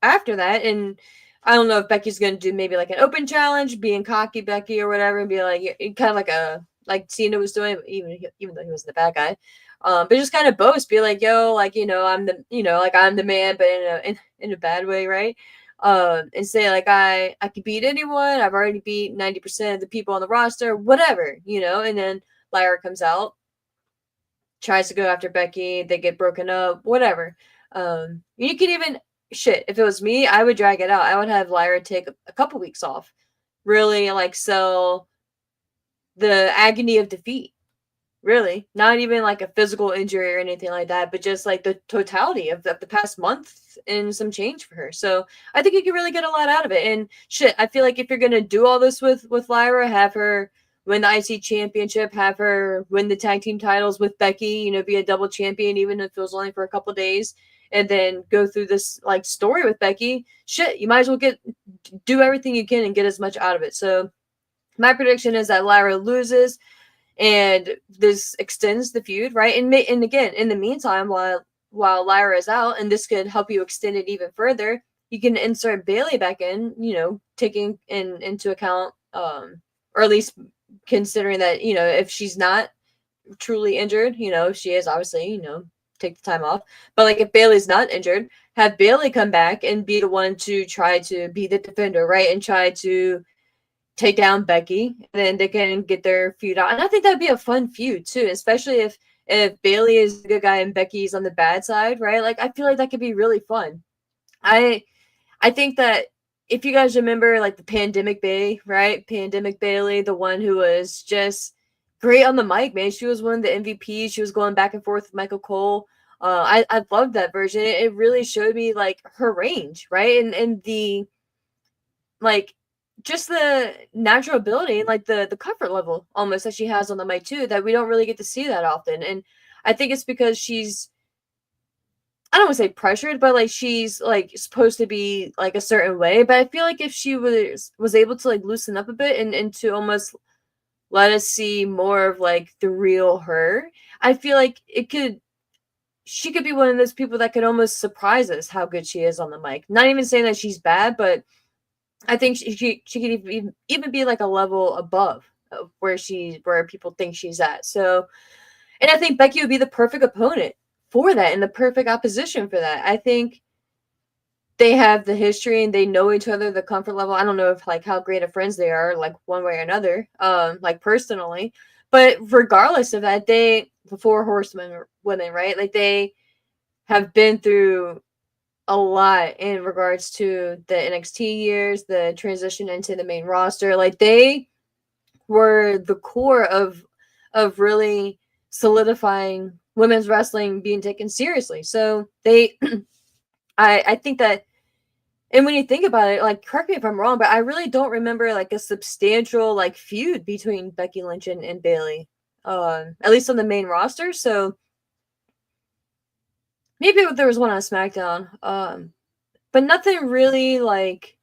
after that. And I don't know if Becky's going to do maybe like an open challenge, being cocky Becky or whatever, and be like kind of like Cena was doing, even though he was the bad guy. But just kind of boast, be like, yo, like, I'm the man, but in a bad way, right? And say like I could beat anyone. I've already beat 90% of the people on the roster, whatever, and then Lyra comes out, tries to go after Becky, they get broken up, whatever. You could even shit. If it was me, I would drag it out. I would have Lyra take a couple weeks off, really like sell the agony of defeat. Really, not even like a physical injury or anything like that, but just like the totality of the past month and some change for her. So I think you can really get a lot out of it. And shit, I feel like if you're gonna do all this with Lyra, have her win the IC championship, have her win the tag team titles with Becky, be a double champion, even if it was only for a couple days, and then go through this like story with Becky. Shit, you might as well do everything you can and get as much out of it. So my prediction is that Lyra loses, and this extends the feud, right? And again, in the meantime, while Lyra is out, and this could help you extend it even further, you can insert Bayley back in, taking into account, or at least considering that, if she's not truly injured, if she is, obviously, take the time off. But like if Bayley's not injured, have Bayley come back and be the one to try to be the defender, right? And try to take down Becky, and then they can get their feud out. And I think that'd be a fun feud too, especially if Bayley is the good guy and Becky's on the bad side, right? Like I feel like that could be really fun. I I think that if you guys remember like the Pandemic Bay, right? Pandemic Bayley, the one who was just great on the mic, man. She was one of the MVPs. She was going back and forth with Michael Cole. I loved that version. It really showed me like her range, right? And the like just the natural ability and like the comfort level almost that she has on the mic too, that we don't really get to see that often. And I think it's because she's, I don't want to say pressured, but like she's like supposed to be like a certain way. But I feel like if she was able to like loosen up a bit and to almost let us see more of like the real her, I feel like she could be one of those people that could almost surprise us how good she is on the mic. Not even saying that she's bad, but I think she could even be like a level above where people think she's at. So, and I think Becky would be the perfect opponent for that and the perfect opposition for that. I think they have the history and they know each other, the comfort level. I don't know if like how great of friends they are, like one way or another, like personally. But regardless of that, the four horsemen women, right? Like they have been through a lot in regards to the NXT years, the transition into the main roster. Like they were the core of really solidifying women's wrestling being taken seriously. So they I think that And when you think about it, like, correct me if I'm wrong, but I really don't remember like a substantial like feud between Becky Lynch and Bailey, at least on the main roster. So maybe there was one on SmackDown, but nothing really like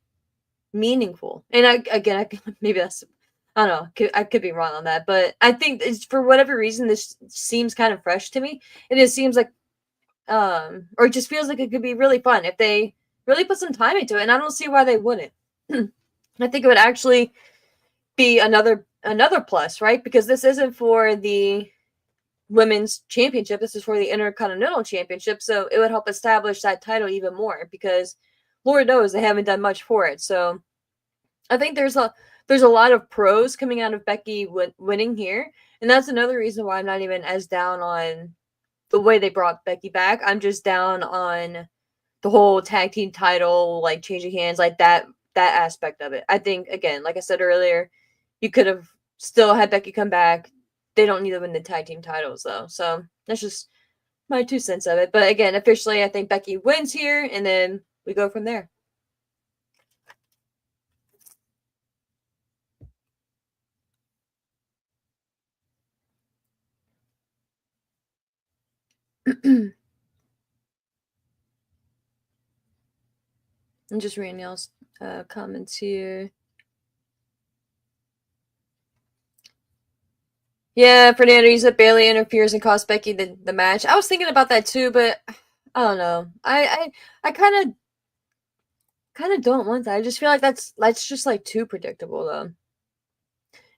meaningful. And maybe that's, I don't know, I could be wrong on that, but I think it's, for whatever reason, this seems kind of fresh to me, and it seems like, or it just feels like it could be really fun if they really put some time into it, and I don't see why they wouldn't. I think it would actually be another plus, right? Because this isn't for the women's championship, this is for the Intercontinental Championship, so it would help establish that title even more, because Lord knows they haven't done much for it. So I think there's a lot of pros coming out of Becky winning here, and that's another reason why I'm not even as down on the way they brought Becky back. I'm just down on the whole tag team title, like, changing hands, like that aspect of it. I think, again, like I said earlier, you could have still had Becky come back. They don't need to win the tag team titles though, so that's just my 2 cents of it. But again, officially, I think Becky wins here, and then we go from there. I'm just reading y'all's comments here. Yeah, Fernando, you said Bailey interferes and costs Becky the match. I was thinking about that too, but I don't know. I kind of don't want that. I just feel like that's just like too predictable though.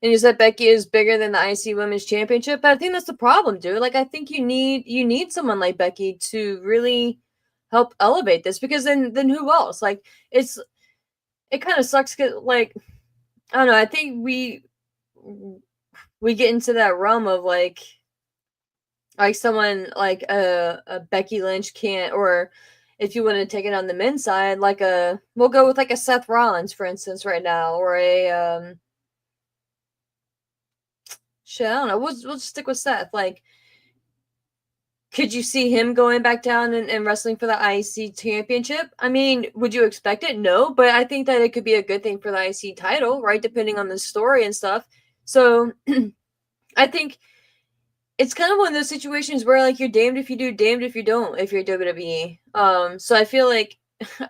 And you said Becky is bigger than the IC Women's Championship, but I think that's the problem, dude. Like, I think you need someone like Becky to really help elevate this, because then who else? Like, it kind of sucks, 'cause, like, I don't know. I think we get into that realm of like someone like a Becky Lynch can't, or if you want to take it on the men's side, like we'll go with like a Seth Rollins, for instance, right now, or a shit, I don't know. We'll just stick with Seth. Like, could you see him going back down and wrestling for the IC championship? I mean, would you expect it? No, but I think that it could be a good thing for the IC title, right? Depending on the story and stuff. So I think it's kind of one of those situations where, like, you're damned if you do, damned if you don't, if you're WWE. So I feel like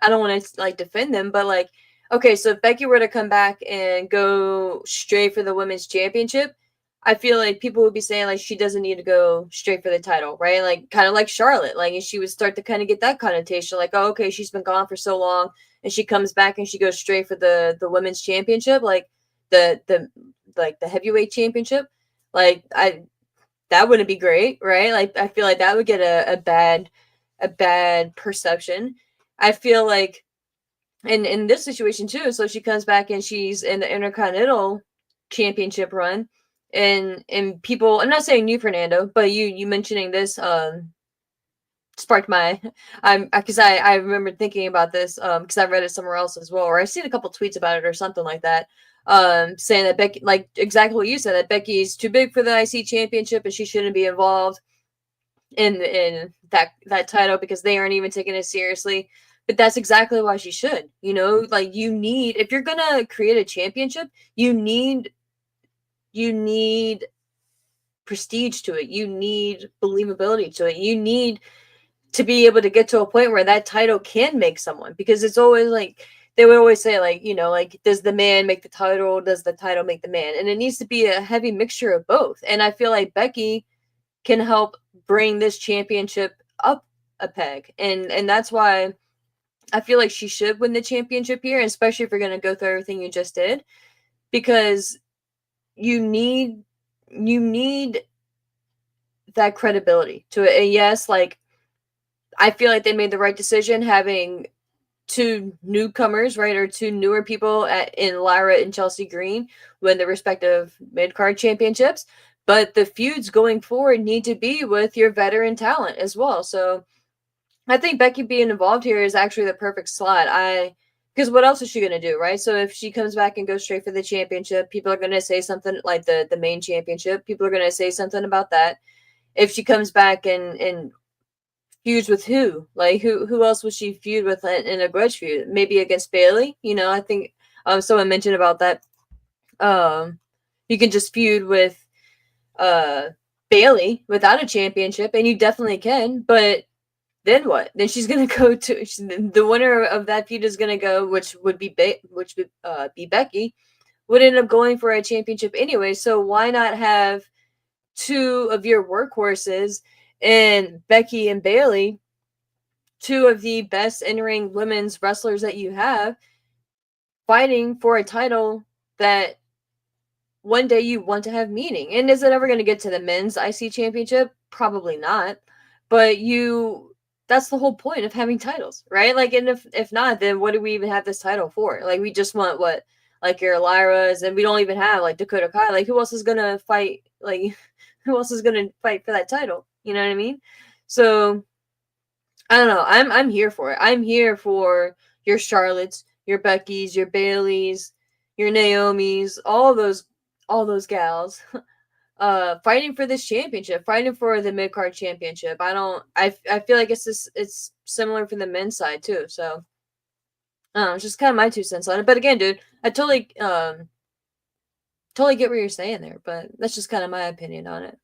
I don't want to like defend them, but like, okay, so if Becky were to come back and go straight for the women's championship, I feel like people would be saying like she doesn't need to go straight for the title, right? Like, kind of like Charlotte, like, she would start to kind of get that connotation, like, oh, okay, she's been gone for so long, and she comes back and she goes straight for the women's championship, like the like the heavyweight championship. Like, that wouldn't be great, right? Like, I feel like that would get a bad perception. I feel like in this situation too, so she comes back and she's in the Intercontinental Championship run, and people, I'm not saying you, Fernando, but you mentioning this sparked my, I'm because I remember thinking about this because I read it somewhere else as well, or I've seen a couple tweets about it or something like that, saying that Becky, like exactly what you said, that Becky's too big for the IC championship and she shouldn't be involved in that title because they aren't even taking it seriously. But that's exactly why she should. You know, like, you need, if you're gonna create a championship, you need prestige to it. You need believability to it. You need to be able to get to a point where that title can make someone, because it's always like, they would always say, like, you know, like, does the man make the title, does the title make the man? And it needs to be a heavy mixture of both, and I feel like Becky can help bring this championship up a peg, and that's why I feel like she should win the championship here, especially if you're going to go through everything you just did, because you need that credibility to it. And yes, like, I feel like they made the right decision having two newcomers, right, or two newer people in Lyra and Chelsea Green win the respective mid card championships. But the feuds going forward need to be with your veteran talent as well. So I think Becky being involved here is actually the perfect slot. Because what else is she gonna do, right? So if she comes back and goes straight for the championship, people are gonna say something like the main championship. People are gonna say something about that. If she comes back and feuds with who? Like who else would she feud with in a grudge feud? Maybe against Bailey. You know, I think someone mentioned about that. You can just feud with uh Bailey without a championship, and you definitely can. But then what? Then she's gonna go to the winner of that feud is gonna go, which would be be Becky, would end up going for a championship anyway. So why not have two of your workhorses and Becky and Bailey, two of the best in-ring women's wrestlers that you have, fighting for a title that one day you want to have meaning. And is it ever going to get to the men's IC championship? Probably not. But that's the whole point of having titles, right? Like, and if not, then what do we even have this title for? Like, we just want what, like your Lyras, and we don't even have like Dakota Kai. Like, who else is gonna fight? Like, who else is gonna fight for that title? You know what I mean? So I don't know. I'm here for it. I'm here for your Charlottes, your Beckys, your Baileys, your Naomis, all those gals fighting for this championship, fighting for the mid-card championship. I feel like it's similar for the men's side too. So I don't know, it's just kind of my 2 cents on it. But again, dude, I totally totally get what you're saying there, but that's just kind of my opinion on it.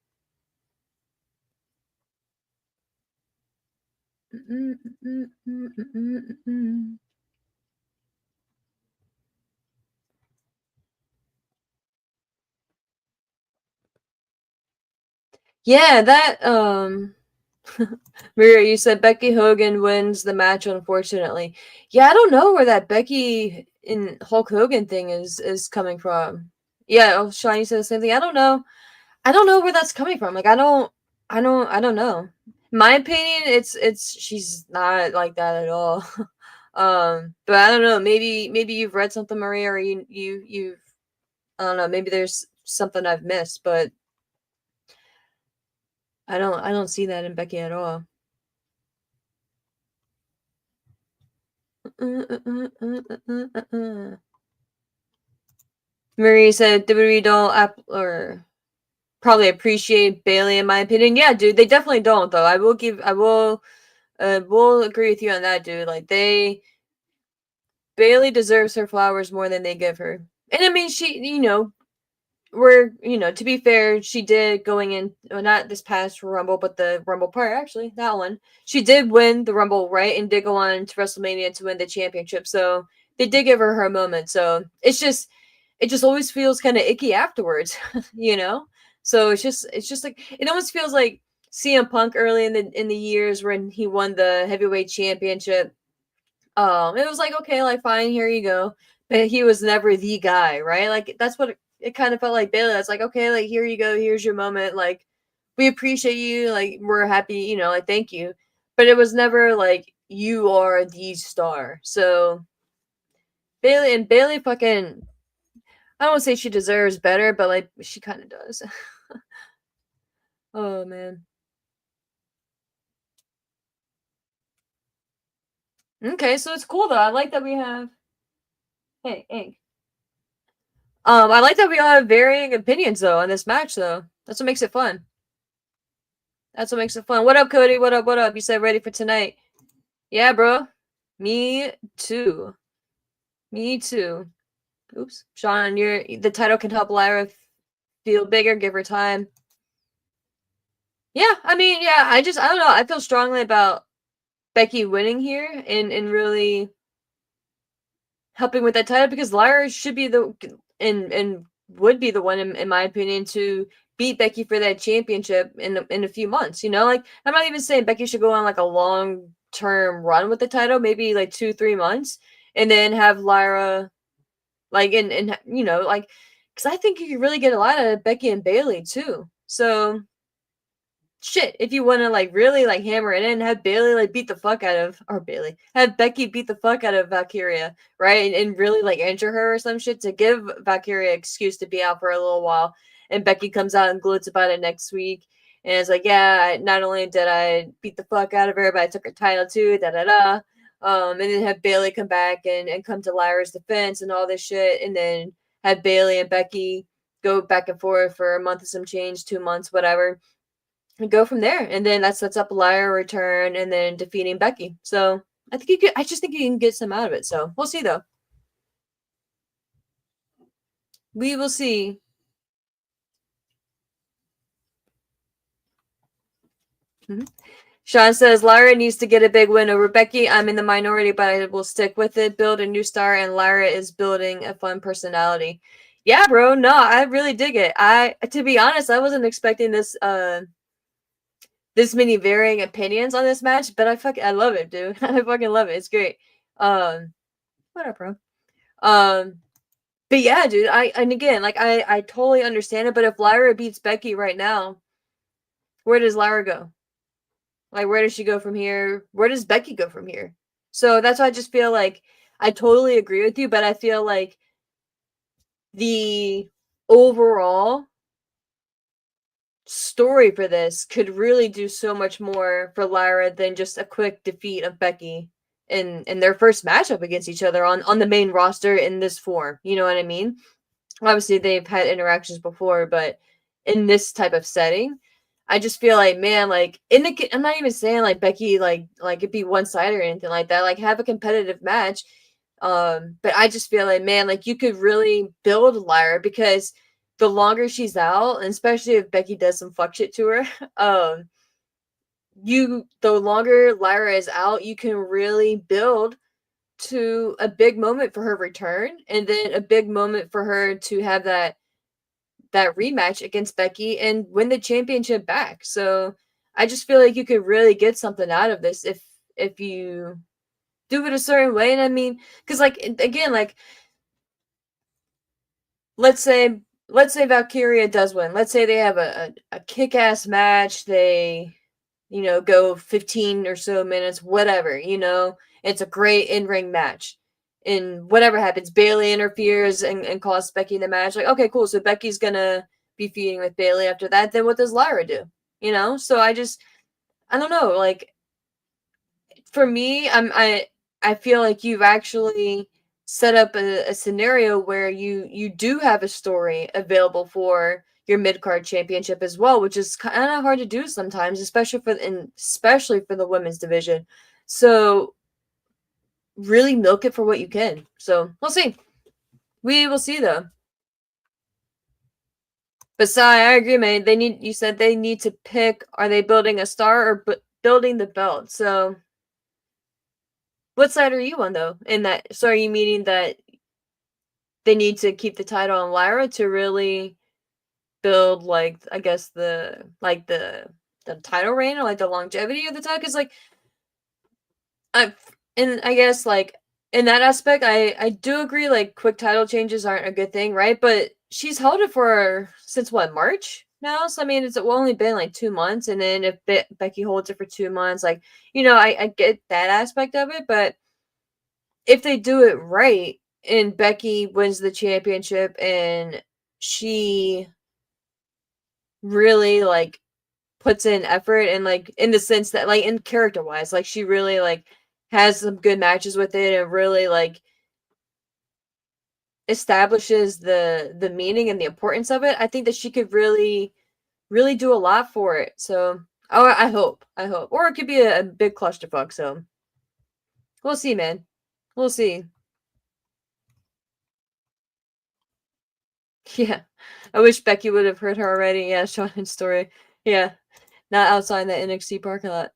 Yeah, that Maria, you said Becky Hogan wins the match, unfortunately. Yeah, I don't know where that Becky and Hulk Hogan thing is coming from. Yeah, oh, Sean, you said the same thing. I don't know. I don't know where that's coming from. Like, I don't know. My opinion, it's she's not like that at all. But I don't know. Maybe you've read something, Maria, or you've I don't know. Maybe there's something I've missed, but I don't see that in Becky at all. Marie said WWE don't or probably appreciate Bailey in my opinion. Yeah, dude, they definitely don't though. Will agree with you on that, dude. Like Bailey deserves her flowers more than they give her. And I mean she to be fair, she did going in, well, not this past Rumble, but the Rumble prior, actually, that one. She did win the Rumble, right? And did go on to WrestleMania to win the championship. So they did give her moment. So it just always feels kind of icky afterwards, you know? So it's just like, it almost feels like CM Punk early in the years when he won the heavyweight championship. It was like, okay, like fine, here you go. But he was never the guy, right? Like that's what it kind of felt like Bailey. That's like, okay, like here you go, here's your moment. Like we appreciate you, like we're happy, like thank you. But it was never like you are the star. So Bailey fucking I don't want to say she deserves better, but like she kind of does. Oh man. Okay, so it's cool though. I like that we have. Hey, Ink. I like that we all have varying opinions though on this match though. That's what makes it fun. That's what makes it fun. What up, Cody? What up? What up? You said ready for tonight? Yeah, bro. Me too. Me too. Oops, Sean, the title can help Lyra feel bigger. Give her time. Yeah, I mean, yeah. I don't know. I feel strongly about Becky winning here and really helping with that title because Lyra should be and would be the one in my opinion to beat Becky for that championship in a few months. Like I'm not even saying Becky should go on like a long term run with the title, maybe like 2-3 months, and then have Lyra like and like because I think you can really get a lot out of Becky and Bailey too. So shit, if you want to like really like hammer it in, have Bailey like beat the fuck out of or Bailey, have Becky beat the fuck out of Valkyria, right? And really like injure her or some shit to give Valkyria an excuse to be out for a little while. And Becky comes out and gloats about it next week. And it's like, yeah, not only did I beat the fuck out of her, but I took her title too, da da da. And then have Bailey come back and come to Lyra's defense and all this shit. And then have Bailey and Becky go back and forth for a month of some change, 2 months, whatever. and go from there. And then that sets up Lyra return and then defeating Becky. So I think you could. I just think you can get some out of it. So we'll see though. We will see. Mm-hmm. Sean says Lyra needs to get a big win over Becky. I'm in the minority, but I will stick with it. Build a new star, and Lyra is building a fun personality. Yeah, bro. No, I really dig it. To be honest, I wasn't expecting this many varying opinions on this match, but I love it, dude. I fucking love it. It's great. Um, whatever, bro. But yeah, dude. And again, like I totally understand it. But if Lyra beats Becky right now, where does Lyra go? Like, where does she go from here? Where does Becky go from here? So that's why I just feel like I totally agree with you, but I feel like the overall story for this could really do so much more for Lyra than just a quick defeat of Becky in their first matchup against each other on the main roster in this form. You know what I mean? Obviously they've had interactions before, but in this type of setting, I just feel like, man, like I'm not even saying like Becky like it be one sided or anything like that. Like have a competitive match. But I just feel like, man, like you could really build Lyra because the longer she's out, and especially if Becky does some fuck shit to her, the longer Lyra is out, you can really build to a big moment for her return, and then a big moment for her to have that rematch against Becky and win the championship back. So I just feel like you could really get something out of this if you do it a certain way. And I mean, because like again, like let's say Valkyria does win. Let's say they have a kick ass match. They go 15 or so minutes, whatever. It's a great in ring match. And whatever happens, Bailey interferes and costs Becky the match. Like, okay, cool. So Becky's gonna be feuding with Bailey after that. Then what does Lyra do? So I don't know. Like for me, I feel like you've actually set up a scenario where you do have a story available for your mid card championship as well, which is kind of hard to do sometimes, especially for the women's division. So really milk it for what you can. So we'll see. We will see though. But Sai, I agree, man. You said they need to pick. Are they building a star or building the belt? So what side are you on though? In that, so are you meaning that they need to keep the title on Lyra to really build like I guess the title reign or like the longevity of the title? Because like I guess like in that aspect, I do agree. Like quick title changes aren't a good thing, right? But she's held it for since what, March now. So I mean, it's only been like 2 months, and then if Becky holds it for 2 months, like I get that aspect of it, but if they do it right and Becky wins the championship and she really like puts in effort and like in the sense that like in character wise, like she really like has some good matches with it and really like establishes the meaning and the importance of it, I think that she could really do a lot for it. So I hope. Or it could be a big clusterfuck. So we'll see, man. We'll see. Yeah. I wish Becky would have heard her already. Yeah, Shannon's story. Yeah. Not outside the NXT parking lot.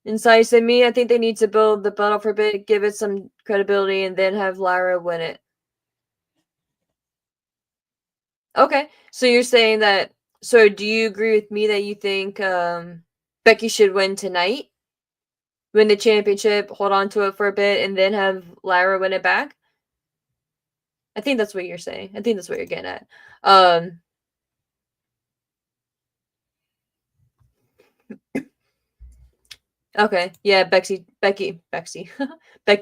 Inside said me, I think they need to build the belt for a bit, give it some credibility, and then have Lyra win it. Okay. So you're saying that so do you agree with me that you think Becky should win tonight? Win the championship, hold on to it for a bit, and then have Lyra win it back? I think that's what you're saying. I think that's what you're getting at. Um Okay. Yeah, Becky. Becky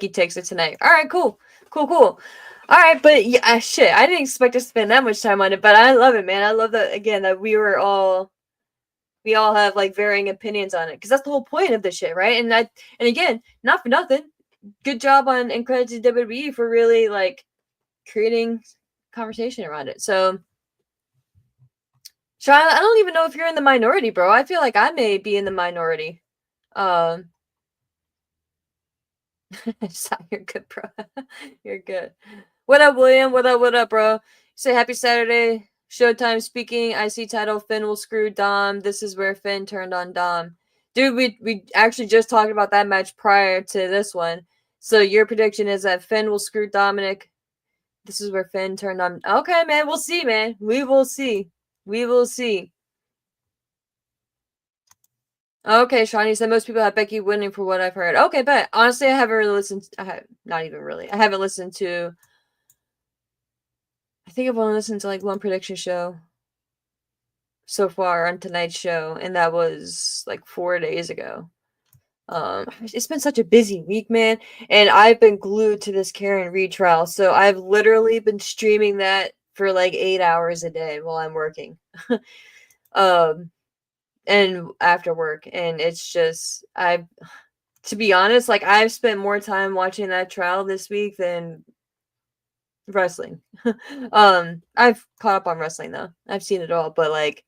takes it tonight. All right, cool. Cool. All right, but yeah, shit, I didn't expect to spend that much time on it, but I love it, man. I love that again that we all have like varying opinions on it because that's the whole point of this shit, right? And again, not for nothing, good job on and credit to WWE for really like creating conversation around it. So Sean, I don't even know if you're in the minority, bro. I feel like I may be in the minority. Um, you're good, bro. You're good. What up, William? What up, bro? Say happy Saturday. Showtime speaking. IC title. Finn will screw Dom. This is where Finn turned on Dom. Dude, we actually just talked about that match prior to this one. So your prediction is that Finn will screw Dominic. This is where Finn turned on. Okay, man. We'll see, man. We will see. We will see. Okay, Shawnee said most people have Becky winning for what I've heard. Okay, but honestly, I haven't really listened. Not even really. I haven't listened to. I think I've only listened to like one prediction show so far on tonight's show, and that was like 4 days ago. It's been such a busy week, man, and I've been glued to this Karen Reed trial. So I've literally been streaming that for like 8 hours a day while I'm working. um, and after work, and it's just to be honest, like I've spent more time watching that trial this week than wrestling. I've caught up on wrestling though. I've seen it all, but like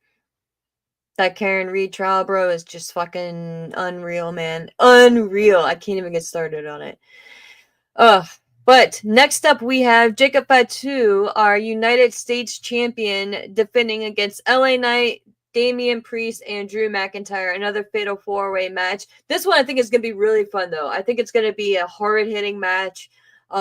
that Karen Reed trial, bro, is just fucking unreal, man. Unreal. I can't even get started on it. Ugh. But next up, we have Jacob Fatu, our United States champion, defending against LA Knight, Damian Priest, and Drew McIntyre. Another fatal four-way match. This one I think is going to be really fun, though. I think it's going to be a hard-hitting match. We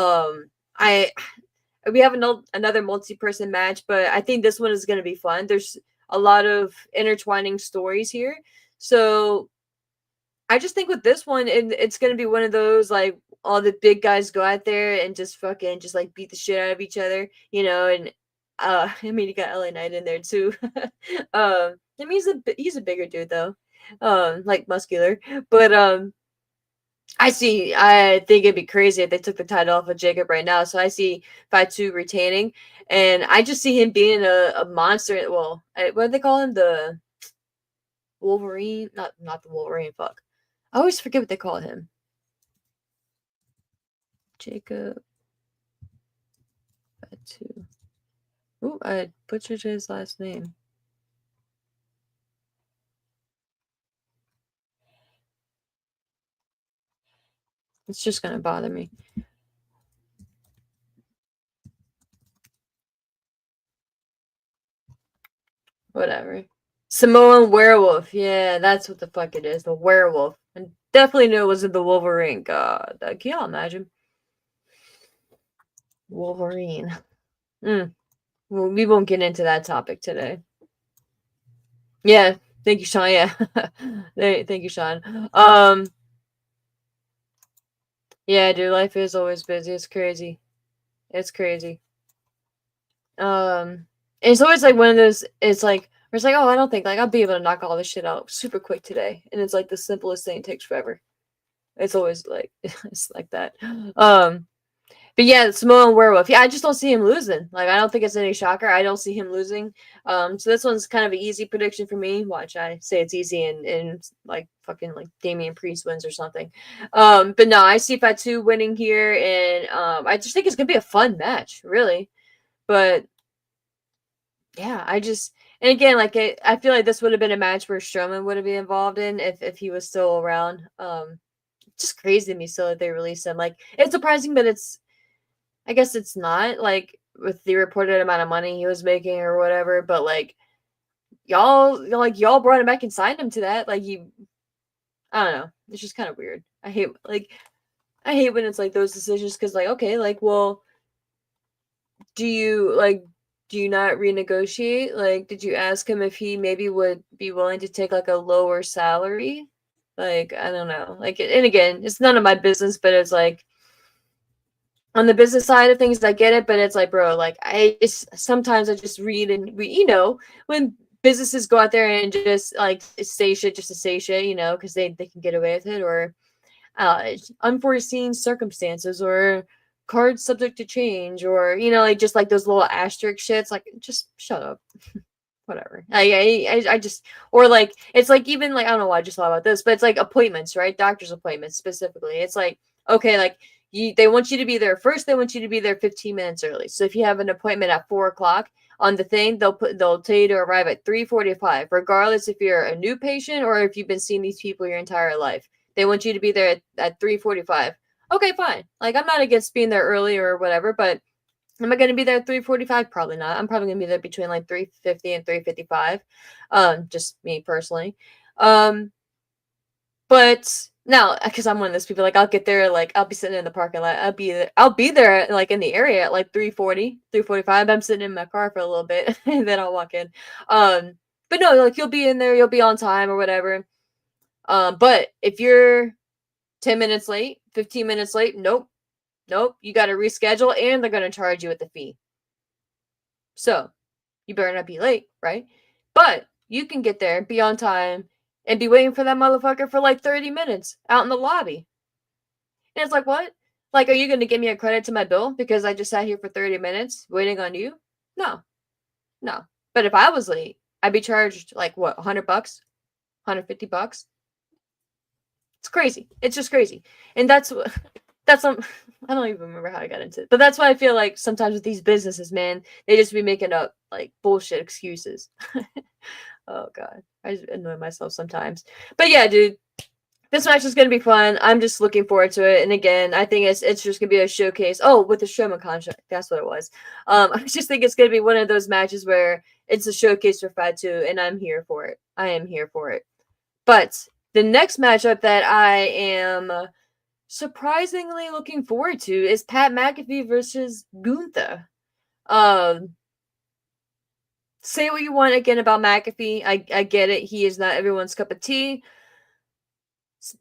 have another multi-person match, but I think this one is going to be fun. There's a lot of intertwining stories here. So I just think with this one, it's going to be one of those, like, all the big guys go out there and just fucking just, like, beat the shit out of each other, you know, and, I mean, you got LA Knight in there, too. I mean, he's a bigger dude, though, like, muscular, but, I think it'd be crazy if they took the title off of Jacob right now. So I see Fatu retaining, and I just see him being a monster. Well, what do they call him? The Wolverine? Not the Wolverine. Fuck. I always forget what they call him. Jacob Fatu. Ooh, I butchered his last name. It's just gonna bother me. Whatever. Samoan werewolf. Yeah, that's what the fuck it is. The werewolf. And definitely knew it wasn't the Wolverine. God, can y'all imagine? Wolverine. Well, we won't get into that topic today. Yeah, thank you, Sean. Yeah, thank you, Sean. Yeah, dude, life is always busy. It's crazy. It's crazy. And it's always like one of those. It's like it's like, oh, I don't think like I'll be able to knock all this shit out super quick today, and it's like the simplest thing takes forever. It's always like it's like that. But yeah, Samoan werewolf. Yeah, I just don't see him losing. Like, I don't think it's any shocker. I don't see him losing. So this one's kind of an easy prediction for me. Watch, I say it's easy and like fucking like Damian Priest wins or something. But no, I see Fatu winning here, and I just think it's gonna be a fun match, really. But yeah, and again, like I feel like this would have been a match where Strowman would have been involved in if he was still around. Just crazy to me still that they released him. Like, it's surprising, but I guess it's not, like, with the reported amount of money he was making or whatever, but, like, y'all brought him back and signed him to that. Like, I don't know. It's just kind of weird. I hate when it's, like, those decisions because, like, okay, like, well, do you not renegotiate? Like, did you ask him if he maybe would be willing to take, like, a lower salary? Like, I don't know. Like, and again, it's none of my business, but it's, like, on the business side of things, I get it, but it's like, bro, like sometimes I just read and when businesses go out there and just like say shit just to say shit, because they can get away with it, or unforeseen circumstances, or cards subject to change, or like just like those little asterisk shits, like just shut up. Whatever. I just, or like it's like, even like, I don't know why I just thought about this, but it's like appointments, right? Doctor's appointments specifically. It's like, okay, like they want you to be there first. They want you to be there 15 minutes early. So if you have an appointment at 4 o'clock, on the thing, they'll tell you to arrive at 3:45, regardless if you're a new patient or if you've been seeing these people your entire life. They want you to be there at 3:45. Okay, fine. Like, I'm not against being there early or whatever, but am I going to be there at 3:45? Probably not. I'm probably going to be there between like 3:50 and 3:55. Just me personally. But now, because I'm one of those people, like, I'll get there, like, I'll be sitting in the parking lot. I'll be there, like, in the area at like 3:40, 3:45. I'm sitting in my car for a little bit, and then I'll walk in. But no, like, you'll be in there, you'll be on time or whatever. But if you're 10 minutes late, 15 minutes late, nope, you got to reschedule, and they're going to charge you with the fee. So you better not be late, right? But you can get there, be on time, and be waiting for that motherfucker for like 30 minutes out in the lobby. And it's like, what? Like, are you going to give me a credit to my bill because I just sat here for 30 minutes waiting on you? No. But if I was late, I'd be charged like what, $100, $150? It's crazy. It's just crazy. And that's I don't even remember how I got into it. But that's why I feel like sometimes with these businesses, man, they just be making up like bullshit excuses. Oh god. I just annoy myself sometimes. But yeah, dude. This match is gonna be fun. I'm just looking forward to it. And again, I think it's just gonna be a showcase. Oh, with the Strowman contract. That's what it was. I just think it's gonna be one of those matches where it's a showcase for Fatu, and I'm here for it. I am here for it. But the next matchup that I am surprisingly looking forward to is Pat McAfee versus Gunther. Say what you want again about McAfee. I get it. He is not everyone's cup of tea.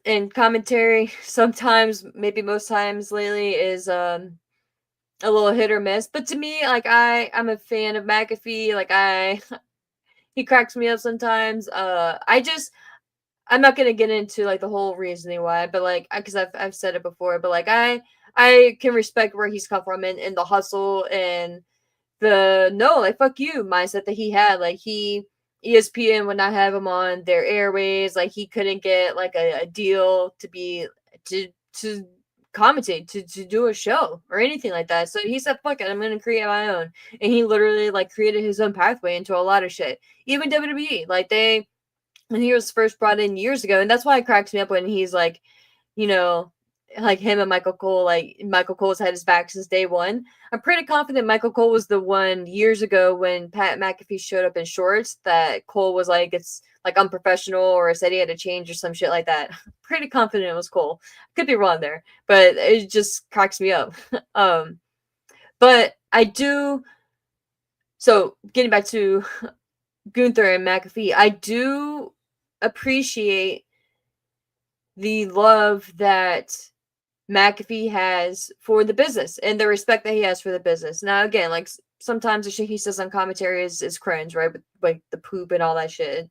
And commentary sometimes, maybe most times lately, is a little hit or miss. But to me, like I'm a fan of McAfee. Like he cracks me up sometimes. I'm not gonna get into like the whole reasoning why, but like because I've said it before, but like I can respect where he's come from and the hustle and the no, like fuck you mindset that he had. Like ESPN would not have him on their airways. Like he couldn't get like a deal to be to commentate to do a show or anything like that. So he said, "Fuck it, I'm gonna create my own." And he literally like created his own pathway into a lot of shit. Even WWE, like when he was first brought in years ago, and that's why it cracks me up when he's like, you know, like him and Michael Cole, like Michael Cole's had his back since day one. I'm pretty confident Michael Cole was the one years ago when Pat McAfee showed up in shorts that Cole was like, it's like unprofessional or said he had to change or some shit like that. Pretty confident it was Cole. Could be wrong there, but it just cracks me up. But I do. So getting back to Gunther and McAfee, I do appreciate the love that McAfee has for the business and the respect that he has for the business. Now, again, like sometimes the shit he says on commentary is cringe, right? With like the poop and all that shit.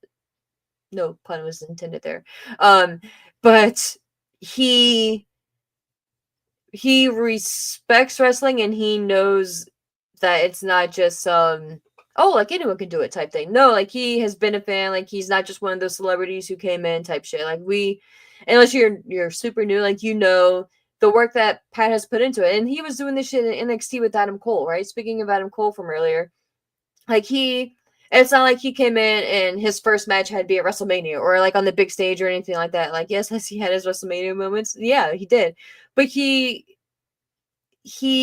No pun was intended there. But he respects wrestling and he knows that it's not just oh, like anyone can do it type thing. No, like he has been a fan. Like he's not just one of those celebrities who came in type shit. Like unless you're super new, like the work that Pat has put into it. And he was doing this shit in NXT with Adam Cole, right? Speaking of Adam Cole from earlier, like it's not like he came in and his first match had to be at WrestleMania or like on the big stage or anything like that. Like, yes, he had his WrestleMania moments. Yeah, he did. But he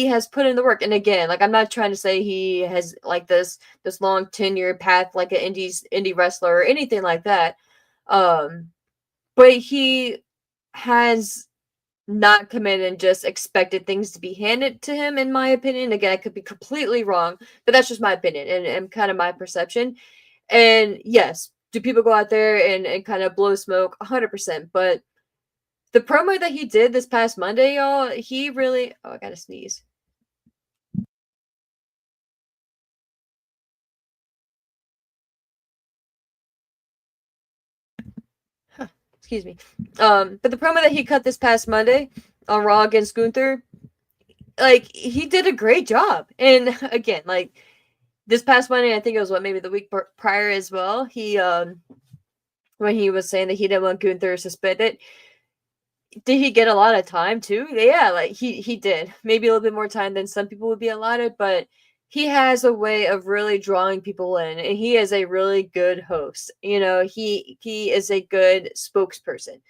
has put in the work. And again, like I'm not trying to say he has like this long tenure path like an indie wrestler or anything like that. But he has not come in and just expected things to be handed to him, in my opinion. Again, I could be completely wrong, but that's just my opinion and kind of my perception. And yes, do people go out there and kind of blow smoke? 100%. But the promo that he did this past Monday, y'all, he really... Oh, I gotta sneeze. Excuse me. But the promo that he cut this past Monday on Raw against Gunther, like, he did a great job. And again, like, this past Monday, I think it was maybe the week prior as well, he, when he was saying that he didn't want Gunther suspended, did he get a lot of time too? Yeah, like he did. Maybe a little bit more time than some people would be allotted, but he has a way of really drawing people in, and he is a really good host. He is a good spokesperson,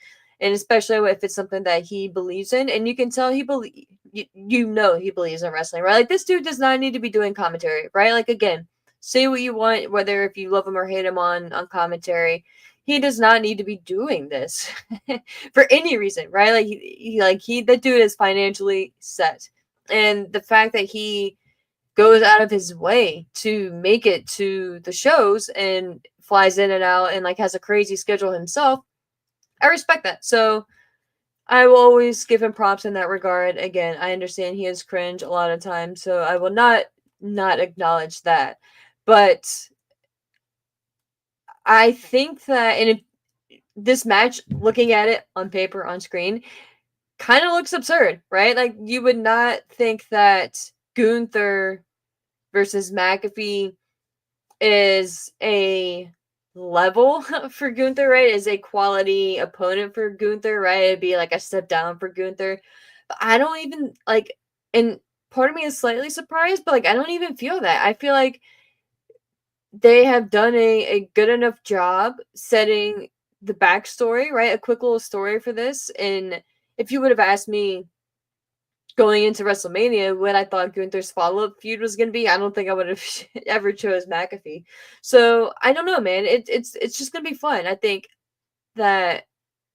and especially if it's something that he believes in, and you can tell he believes in wrestling, right? Like, this dude does not need to be doing commentary, right? Like, again, say what you want, whether if you love him or hate him on commentary. He does not need to be doing this for any reason, right? Like, that dude is financially set, and the fact that he goes out of his way to make it to the shows and flies in and out and like has a crazy schedule himself. I respect that. So I will always give him props in that regard. Again, I understand he is cringe a lot of times, so I will not acknowledge that. But I think that, and if this match, looking at it on paper on screen, kind of looks absurd, right? Like, you would not think that Gunther versus McAfee is a level for Gunther, right? Is a quality opponent for Gunther, right? It'd be like a step down for Gunther. But I don't even like, and part of me is slightly surprised, but like, I don't even feel that. I feel like they have done a good enough job setting the backstory, right? A quick little story for this. And if you would have asked me going into WrestleMania what I thought Gunther's follow-up feud was going to be, I don't think I would have ever chose McAfee. So I don't know, man. It's just going to be fun. I think that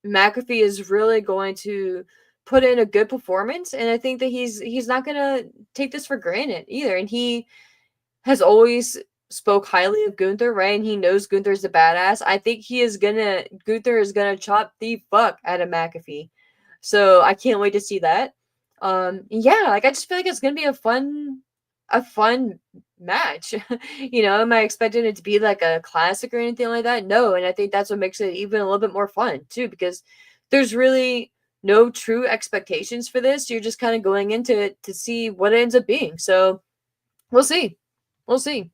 McAfee is really going to put in a good performance, and I think that he's not going to take this for granted either. And he has always spoke highly of Gunther, right? And he knows Gunther's a badass. I think Gunther is gonna chop the fuck out of McAfee. So I can't wait to see that. Yeah, like, I just feel like it's gonna be a fun match. Am I expecting it to be like a classic or anything like that? No, and I think that's what makes it even a little bit more fun too, because there's really no true expectations for this. You're just kind of going into it to see what it ends up being. So we'll see. We'll see.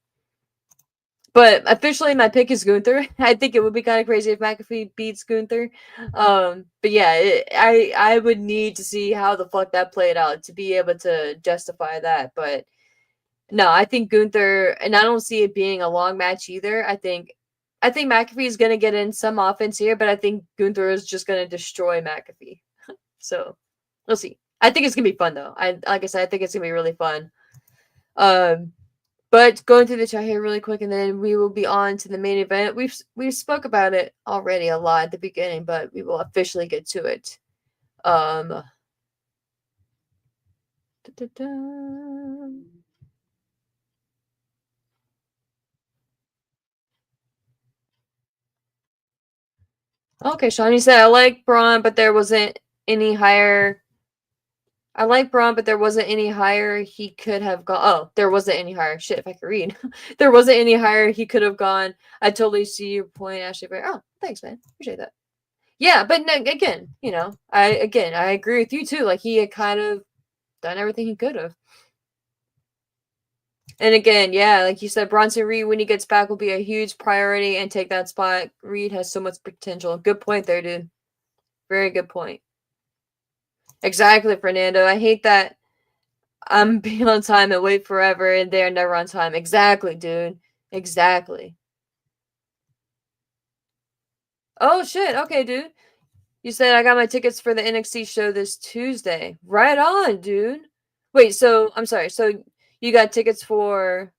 But officially, my pick is Gunther. I think it would be kind of crazy if McAfee beats Gunther. But yeah, I would need to see how the fuck that played out to be able to justify that. But no, I think Gunther, and I don't see it being a long match either. I think McAfee is gonna get in some offense here, but I think Gunther is just gonna destroy McAfee. So we'll see. I think it's gonna be fun though. Like I said, I think it's gonna be really fun. Um, but going through the chat here really quick, and then we will be on to the main event. We've spoke about it already a lot at the beginning, but we will officially get to it. Da, da, da. Okay, Shawnee said, I like Braun, but there wasn't any higher. I like Braun, but there wasn't any higher he could have gone. Oh, there wasn't any higher. Shit, if I could read. There wasn't any higher he could have gone. I totally see your point, Ashley. Oh, thanks, man. Appreciate that. Yeah, but again, I agree with you too. Like, he had kind of done everything he could have. And again, yeah, like you said, Bronson Reed, when he gets back, will be a huge priority and take that spot. Reed has so much potential. Good point there, dude. Very good point. Exactly, Fernando. I hate that I'm being on time and wait forever and they're never on time. Exactly, dude. Exactly. Oh, shit. Okay, dude. You said I got my tickets for the NXT show this Tuesday. Right on, dude. Wait, so I'm sorry. So you got tickets for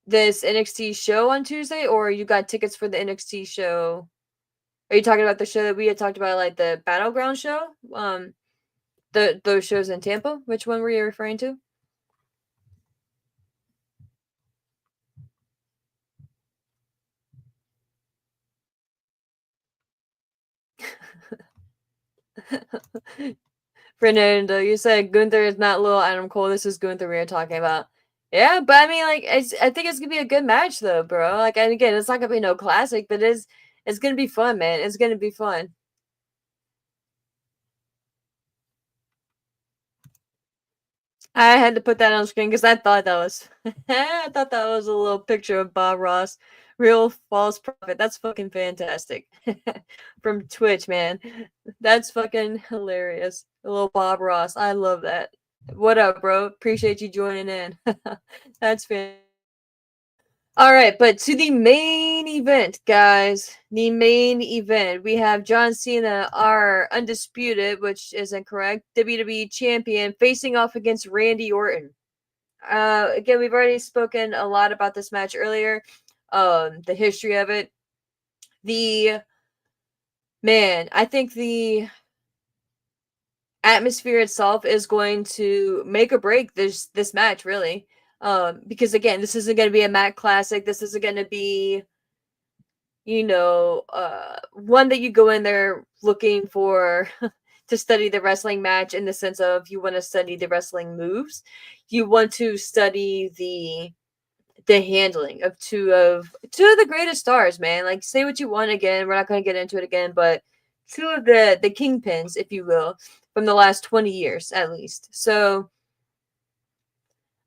this NXT show on Tuesday, or you got tickets for the NXT show? Are you talking about the show that we had talked about, like the Battleground show? Those shows in Tampa? Which one were you referring to? Fernando, you said Gunther is not little Adam Cole. This is Gunther we are talking about. Yeah, but I mean, like, I think it's gonna be a good match though, bro. Like, and again, it's not gonna be no classic, but it's gonna be fun, man. It's gonna be fun. I had to put that on screen because I thought that was I thought that was a little picture of Bob Ross, real false prophet. That's fucking fantastic. From Twitch, man. That's fucking hilarious. A little Bob Ross. I love that. What up, bro? Appreciate you joining in. That's fantastic. All right, but to the main event, guys. The main event. We have John Cena, our undisputed, which is incorrect, WWE champion, facing off against Randy Orton. Again, we've already spoken a lot about this match earlier. The history of it. The man, I think the atmosphere itself is going to make or break this match, really. Because again, this isn't going to be a Mac classic. This isn't going to be, one that you go in there looking for to study the wrestling match, in the sense of you want to study the wrestling moves. You want to study the handling of two of the greatest stars, man. Like, say what you want. Again, we're not going to get into it again, but two of the kingpins, if you will, from the last 20 years at least. So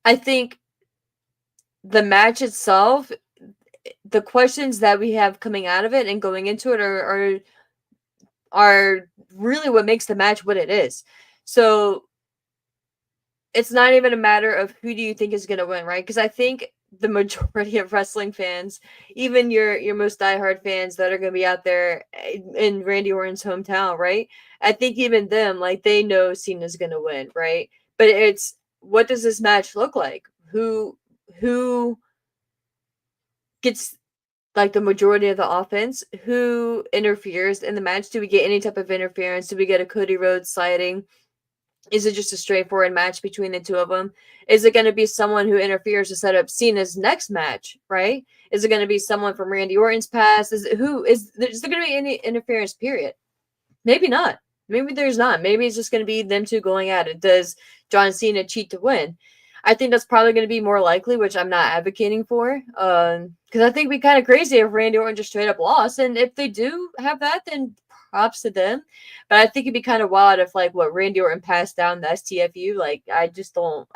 I think the match itself, the questions that we have coming out of it and going into it are really what makes the match what it is. So it's not even a matter of who do you think is going to win, right? Because I think the majority of wrestling fans, even your most diehard fans that are going to be out there in Randy Orton's hometown, right? I think even them, like, they know Cena's going to win, right? But it's, what does this match look like? Who gets like the majority of the offense? Who interferes in the match? Do we get any type of interference? Do we get a Cody Rhodes sliding? Is it just a straightforward match between the two of them? Is it going to be someone who interferes to set up Cena's next match, right? Is it going to be someone from Randy Orton's past? Is there going to be any interference, period? Maybe not. Maybe there's not. Maybe it's just going to be them two going at it. Does John Cena cheat to win? I think that's probably going to be more likely, which I'm not advocating for. Because I think it'd be kind of crazy if Randy Orton just straight up lost. And if they do have that, then props to them. But I think it'd be kind of wild if, like, what Randy Orton passed down the STFU. Like, I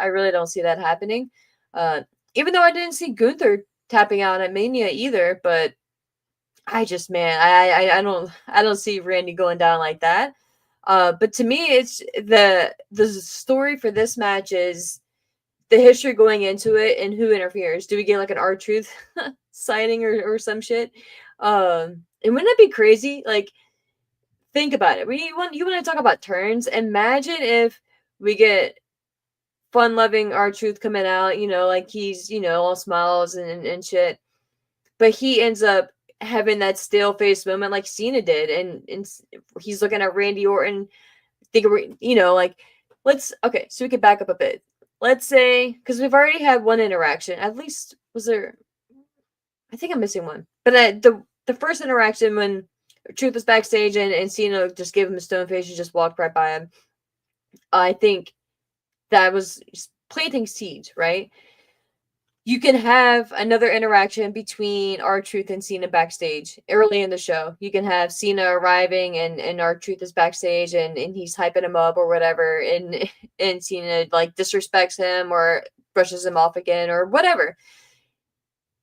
really don't see that happening. Even though I didn't see Gunther tapping out at Mania either, but I just, man, I don't see Randy going down like that. But to me, it's the story for this match is the history going into it and who interferes. Do we get like an R-Truth sighting or some shit? And wouldn't that be crazy? Like, think about it. You want to talk about turns? Imagine if we get fun-loving R-Truth coming out, like he's, all smiles and shit, but he ends up having that stale face moment like Cena did, and he's looking at Randy Orton. Think, like, okay, so we could back up a bit. Let's say, because we've already had one interaction. At least, was there? I think I'm missing one. But the first interaction when Truth was backstage and Cena just gave him a stone face and just walked right by him. I think that was planting seeds, right? You can have another interaction between R-Truth and Cena backstage early in the show. You can have Cena arriving and R-Truth is backstage and he's hyping him up or whatever, and Cena like disrespects him or brushes him off again or whatever.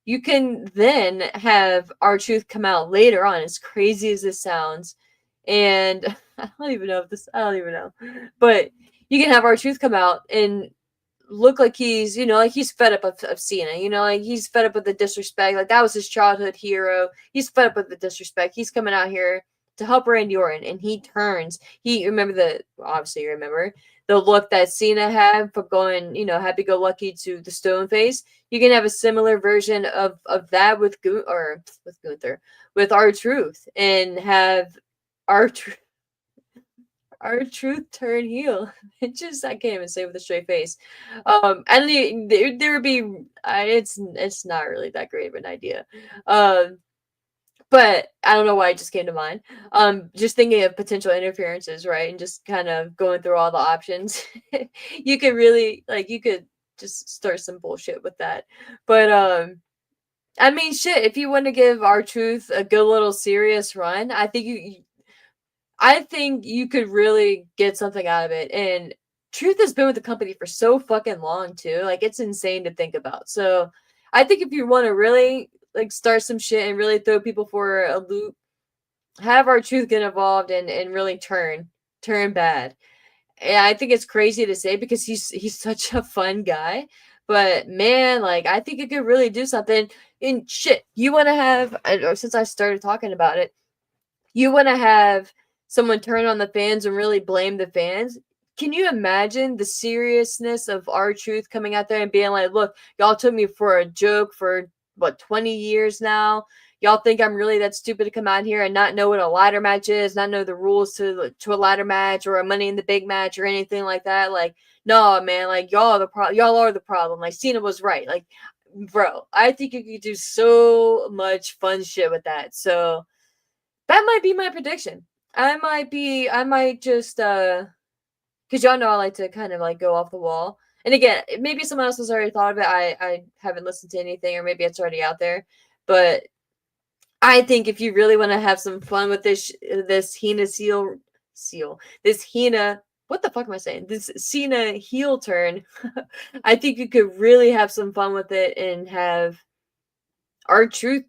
You can then have R-Truth come out later on, as crazy as this sounds, and I don't even know. But you can have R-Truth come out and look like he's, like he's fed up of Cena, like he's fed up with the disrespect. Like, that was his childhood hero. He's fed up with the disrespect. He's coming out here to help Randy Orton, and he turns. Obviously you remember the look that Cena had for going, happy-go-lucky to the stone face. You can have a similar version of that with Gunther, with R-Truth, and have R-Truth turn heel. I can't even say it with a straight face. And there would be, it's not really that great of an idea. But I don't know why it just came to mind. Just thinking of potential interferences, right? And just kind of going through all the options. You could just start some bullshit with that. But, I mean, shit, if you want to give R-Truth a good little serious run, I think you could really get something out of it. And Truth has been with the company for so fucking long too. Like, it's insane to think about. So I think if you want to really like start some shit and really throw people for a loop, have R-Truth get involved and really turn bad. Yeah, I think it's crazy to say because he's such a fun guy. But man, like I think it could really do something. And shit, you want to have, or since I started talking about it, you want to have someone turn on the fans and really blame the fans. Can you imagine the seriousness of R-Truth coming out there and being like, "Look, y'all took me for a joke for what 20 years now. Y'all think I'm really that stupid to come out here and not know what a ladder match is, not know the rules to a ladder match or a Money in the Big match or anything like that? Like, no, man, like y'all are the problem. Like Cena was right. Like, bro, I think you could do so much fun shit with that. So that might be my prediction. I might just because y'all know I like to kind of like go off the wall. And again, maybe someone else has already thought of it. I haven't listened to anything, or maybe it's already out there. But I think if you really want to have some fun with this Hina this Hina, what the fuck am I saying? This Cena heel turn, I think you could really have some fun with it and have R-Truth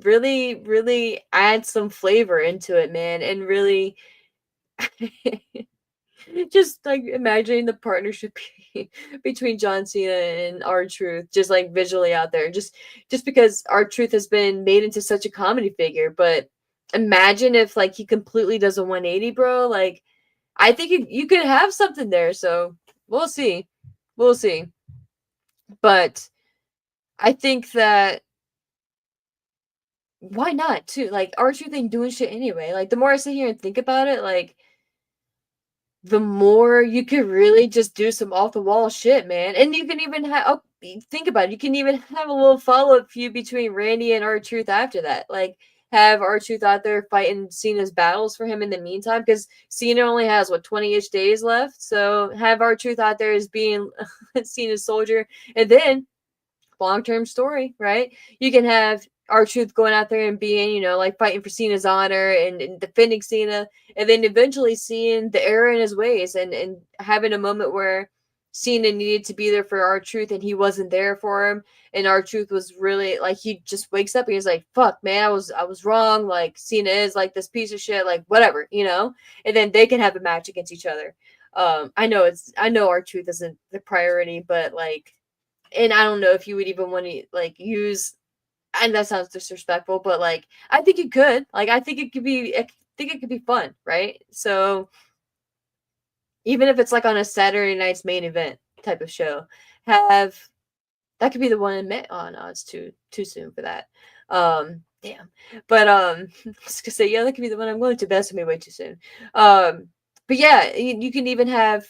really, really add some flavor into it, man, and really just like imagining the partnership between John Cena and R-Truth, just like visually out there, just because R-Truth has been made into such a comedy figure, but imagine if like he completely does a 180, bro. Like I think you could have something there. So we'll see, we'll see. But I think that why not too? Like R-Truth ain't doing shit anyway. Like the more I sit here and think about it, like the more you could really just do some off the wall shit, man. And you can even have think about it, you can even have a little follow up feud between Randy and R-Truth after that. Like have R-Truth out there fighting Cena's battles for him in the meantime, because Cena only has what 20-ish days left. So have R-Truth out there as being Cena's soldier, and then long-term story, right? You can have R-Truth going out there and being, like fighting for Cena's honor and defending Cena, and then eventually seeing the error in his ways and having a moment where Cena needed to be there for R-Truth and he wasn't there for him. And R-Truth was really like, he just wakes up and he's like, fuck, man, I was wrong. Like Cena is like this piece of shit, like whatever. And then they can have a match against each other. I know R-Truth isn't the priority, but like, and I don't know if you would even want to like use, and that sounds disrespectful, but like I think you could. Like I think it could be fun, right? So even if it's like on a Saturday night's main event type of show, have that could be the one in May. Oh no, it's too soon for that. Damn. But I was gonna say, yeah, that could be the one I'm going to, but that's gonna be way too soon. But yeah, you can even have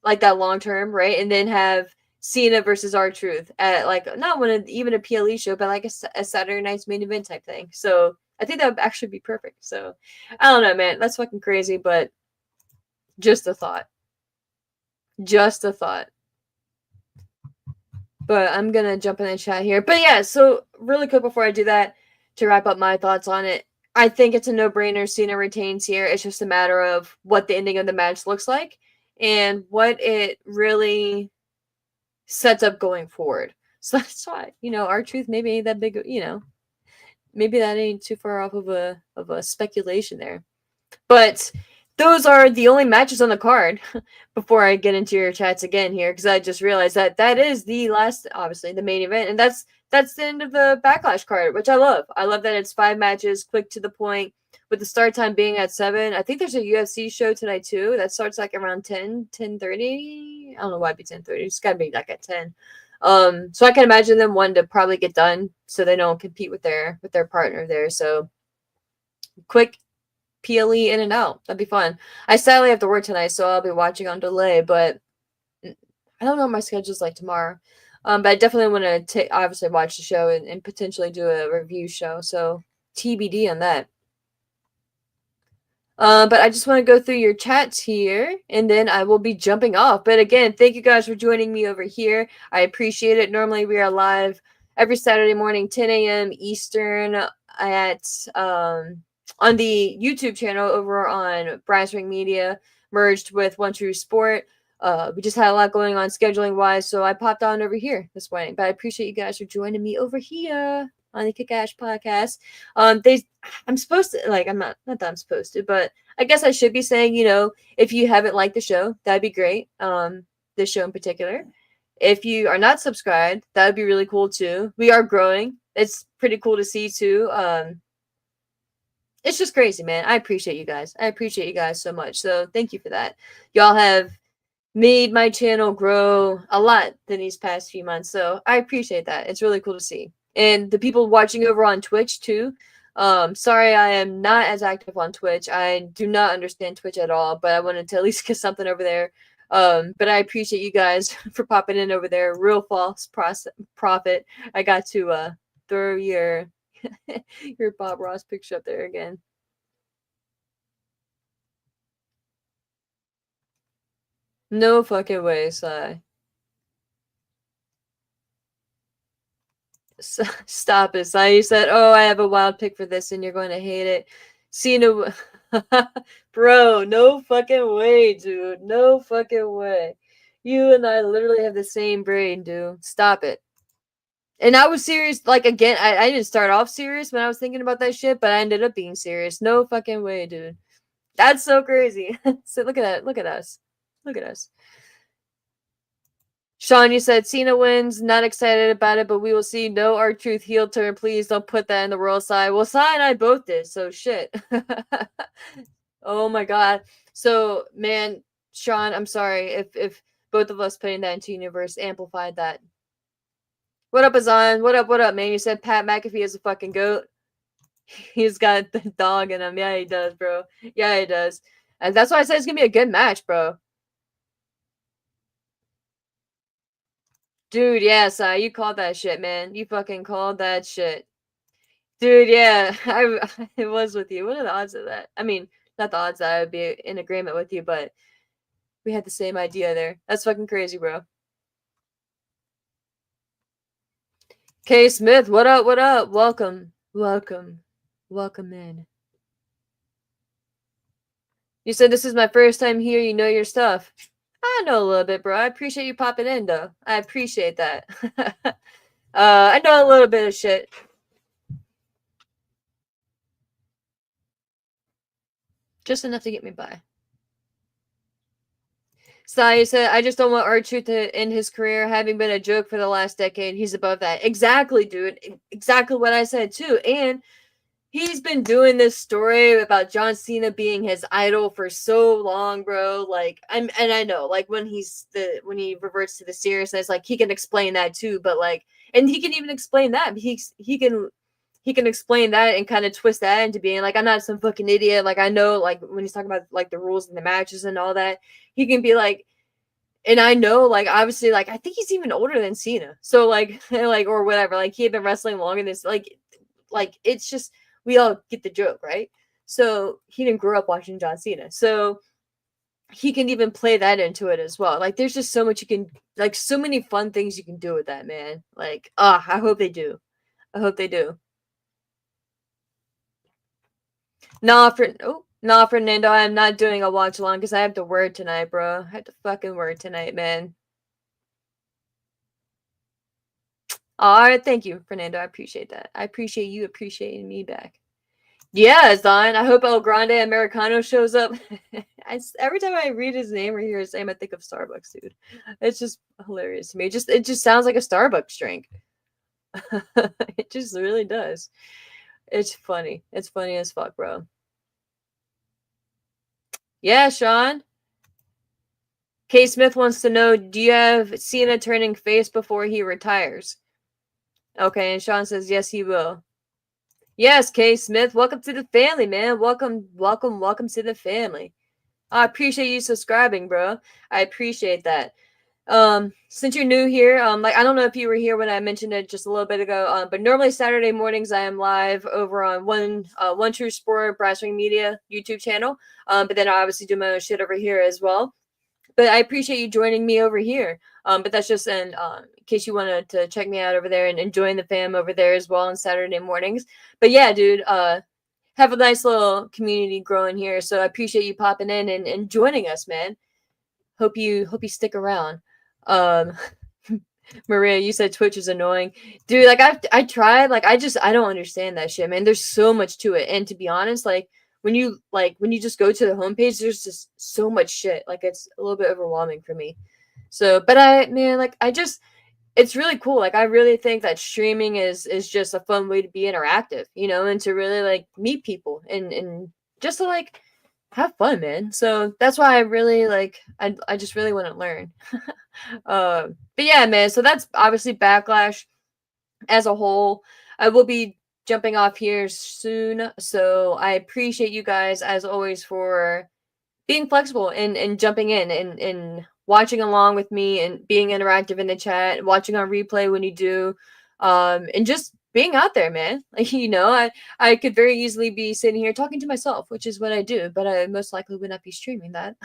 like that long term, right? And then have Cena versus R-Truth at like not even a PLE show, but like a Saturday night's main event type thing. So I think that would actually be perfect. So I don't know, man. That's fucking crazy, but just a thought. Just a thought. But I'm gonna jump in the chat here. But yeah, so really quick before I do that, to wrap up my thoughts on it, I think it's a no-brainer. Cena retains here. It's just a matter of what the ending of the match looks like and what it really sets up going forward. So that's why, R-Truth maybe ain't that big, maybe that ain't too far off of a speculation there. But those are the only matches on the card before I get into your chats again here, because I just realized that is the last, obviously, the main event, and that's the end of the Backlash card, which I love. I love that it's 5 matches, quick to the point, with the start time being at 7. I think there's a UFC show tonight too that starts like around 10:30. I don't know why it'd be 10:30. It's gotta be like at 10. So I can imagine them wanting to probably get done so they don't compete with their partner there. So quick PLE in and out. That'd be fun. I sadly have to work tonight, so I'll be watching on delay, but I don't know what my schedule's like tomorrow. But I definitely want to obviously watch the show and potentially do a review show. So TBD on that. But I just want to go through your chats here, and then I will be jumping off. But again, thank you guys for joining me over here. I appreciate it. Normally, we are live every Saturday morning, 10 a.m. Eastern, at on the YouTube channel over on Brass Ring Media, merged with One True Sport. We just had a lot going on scheduling wise, so I popped on over here this morning. But I appreciate you guys for joining me over here. on the Kick-Ass podcast. I'm supposed to, like, not that I'm supposed to, but I guess I should be saying, if you haven't liked the show, that'd be great. This show in particular. If you are not subscribed, that would be really cool too. We are growing. It's pretty cool to see too. It's just crazy, man. I appreciate you guys. I appreciate you guys so much. So thank you for that. Y'all have made my channel grow a lot in these past few months. So I appreciate that. It's really cool to see. And the people watching over on Twitch too. Sorry I am not as active on Twitch. I do not understand Twitch at all, but I wanted to at least get something over there. But I appreciate you guys for popping in over there. Real false profit. I got to throw your your Bob Ross picture up there again. No fucking way, Sai. Stop it, Sai. You said, "Oh, I have a wild pick for this, and you're going to hate it." Cena, bro, no fucking way, dude. No fucking way. You and I literally have the same brain, dude. Stop it. And I was serious, like, again, I didn't start off serious when I was thinking about that shit, but I ended up being serious. No fucking way, dude. That's so crazy. So look at that. Look at us. Look at us. Sean, you said Cena wins. Not excited about it, but we will see. No R-Truth heel turn. Please don't put that in the world side. Well, Sai and I both did, so shit. Oh my god. So, man, Sean, I'm sorry if both of us putting that into universe amplified that. What up, Azan? What up, man? You said Pat McAfee is a fucking goat. He's got the dog in him. Yeah, he does, bro. Yeah, he does. And that's why I said it's gonna be a good match, bro. Dude, yeah, Si, you called that shit, man. You fucking called that shit. Dude, yeah, I was with you. What are the odds of that? I mean, not the odds that I would be in agreement with you, but we had the same idea there. That's fucking crazy, bro. K Smith, what up? What up? Welcome. Welcome. Welcome in. You said this is my first time here. You know your stuff. I know a little bit, bro. I appreciate you popping in, though. I appreciate that. I know a little bit of shit. Just enough to get me by. Sai said, I just don't want R-Truth to end his career having been a joke for the last decade. He's above that. Exactly, dude. Exactly what I said, too. And he's been doing this story about John Cena being his idol for so long, bro. Like, and I know, like, when he reverts to the seriousness, like, he can explain that too. But like, and he can even explain that. He can explain that and kind of twist that into being like, I'm not some fucking idiot. Like, I know, like, when he's talking about like the rules and the matches and all that, he can be like, and I know, like, obviously, like, I think he's even older than Cena. So like, like, or whatever. Like, he had been wrestling longer than this. Like, it's just, we all get the joke, right? So he didn't grow up watching John Cena. So he can even play that into it as well. Like, there's just so much you can, like, so many fun things you can do with that, man. Like, I hope they do. I hope they do. Nah, Fernando, I'm not doing a watch along because I have to work tonight, bro. I have to fucking work tonight, man. All right, thank you, Fernando. I appreciate that. I appreciate you appreciating me back. Yeah, Zion. I hope El Grande Americano shows up. Every time I read his name or hear his name, I think of Starbucks, dude. It's just hilarious to me. It just sounds like a Starbucks drink. It just really does. It's funny. It's funny as fuck, bro. Yeah, Sean. K. Smith wants to know, do you have Cena turning face before he retires? Okay, and Sean says, yes, he will. Yes, K. Smith, welcome to the family, man. Welcome to the family. I appreciate you subscribing, bro. I appreciate that. Since you're new here, like, I don't know if you were here when I mentioned it just a little bit ago, but normally Saturday mornings I am live over on One True Sport Wrestling Media YouTube channel. But then I obviously do my own shit over here as well. But I appreciate you joining me over here. But that's just in case you wanted to check me out over there and join the fam over there as well on Saturday mornings. But yeah, dude, have a nice little community growing here. So I appreciate you popping in and joining us, man. Hope you stick around. Maria, you said Twitch is annoying. Dude, like I tried, like I don't understand that shit, man. There's so much to it. And to be honest, when you just go to the homepage, there's just so much shit. Like it's a little bit overwhelming for me. So, but I just it's really cool. Like I really think that streaming is just a fun way to be interactive, and to really like meet people and just to like have fun, man. So that's why I really like I just really want to learn. But yeah, man. So that's obviously Backlash as a whole. I will be jumping off here soon, so I appreciate you guys as always for being flexible and jumping in and watching along with me and being interactive in the chat, watching on replay when you do, and just being out there, man. Like, I could very easily be sitting here talking to myself, which is what I do, but I most likely would not be streaming that.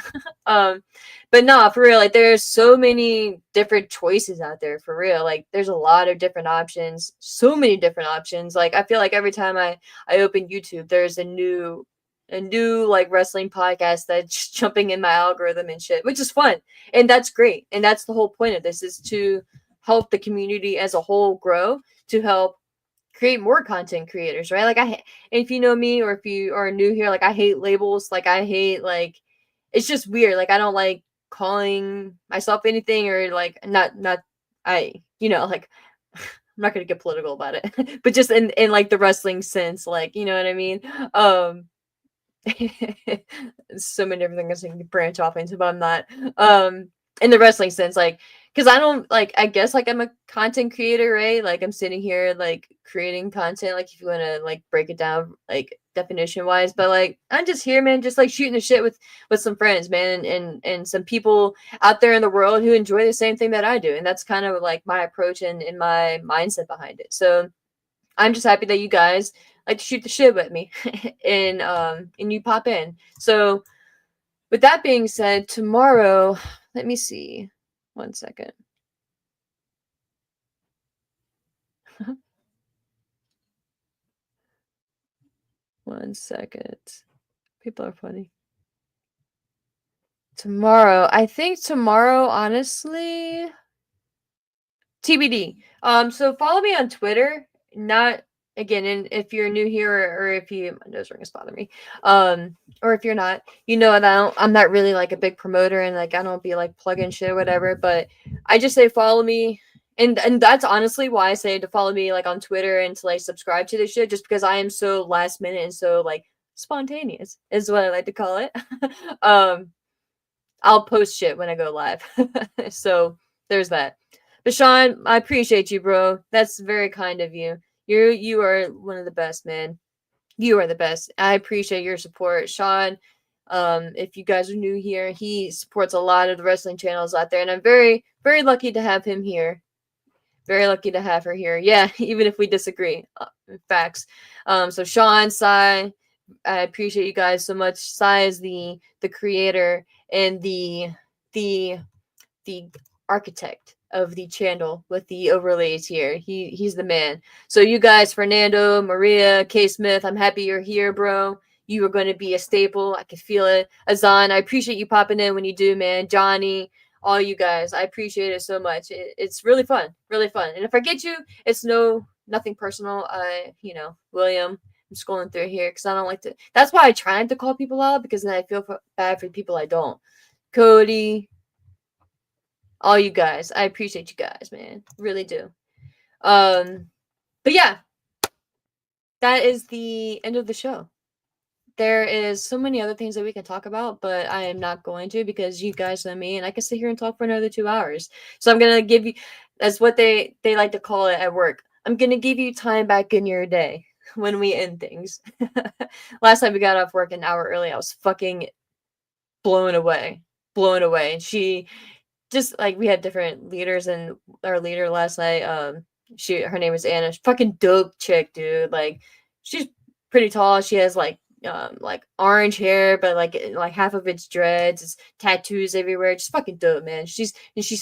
um, but no, for real, like there's so many different choices out there for real. Like there's a lot of different options, so many different options. Like I feel like every time I open YouTube, there's a new like wrestling podcast that's jumping in my algorithm and shit, which is fun. And that's great. And that's the whole point of this, is to help the community as a whole grow, to help create more content creators, right? Like if you know me, or if you are new here, like I hate labels. Like I hate, like, it's just weird. Like I don't like calling myself anything, or like not I, like I'm not gonna get political about it, but just in like the wrestling sense, like, you know what I mean? So many different things I can branch off into, but I'm not. In the wrestling sense, like, because I don't like. I guess like I'm a content creator, right? Like I'm sitting here like creating content. Like if you want to like break it down like definition wise, but like I'm just here, man, just like shooting the shit with some friends, man, and some people out there in the world who enjoy the same thing that I do, and that's kind of like my approach and my mindset behind it. So I'm just happy that you guys like to shoot the shit with me and you pop in. So with that being said, tomorrow, let me see. 1 second. One second. People are funny. Tomorrow, I think tomorrow, honestly, TBD. So follow me on Twitter. Not again, and if you're new here, or if you, my nose ring is bothering me, or if you're not, and I'm not really like a big promoter, and like I don't be like plugging shit or whatever. But I just say follow me, and that's honestly why I say to follow me like on Twitter and to like subscribe to this shit, just because I am so last minute and so like spontaneous is what I like to call it. um, I'll post shit when I go live, so there's that. But Sean, I appreciate you, bro. That's very kind of you. You are one of the best, man. You are the best. I appreciate your support, Sean. If you guys are new here, he supports a lot of the wrestling channels out there, and I'm very, very lucky to have him here. Very lucky to have her here. Yeah, even if we disagree. Facts. So Sean, Sai, I appreciate you guys so much. Sai is the creator and the the architect of the channel with the overlays here. He's the man. So you guys, Fernando, Maria, K Smith, I'm happy you're here, bro. You are going to be a staple. I can feel it. Azan, I appreciate you popping in when you do, man. Johnny, all you guys, I appreciate it so much. It's really fun, really fun. And if I get you, it's nothing personal. William, I'm scrolling through here because I don't like to. That's why I try not to call people out, because then I feel bad for the people I don't. Cody, all you guys, I appreciate you guys, man, really do. But yeah, that is the end of the show. There is so many other things that we can talk about, but I am not going to, because you guys know me and I can sit here and talk for another 2 hours. So I'm gonna give you, that's what they like to call it at work, I'm gonna give you time back in your day when we end things. Last time we got off work an hour early, I was fucking blown away. And she just like, we had different leaders, and our leader last night, her name is Anna. Fucking dope chick, dude. Like, she's pretty tall. She has like orange hair, but like half of it's dreads. It's tattoos everywhere. Just fucking dope, man. She's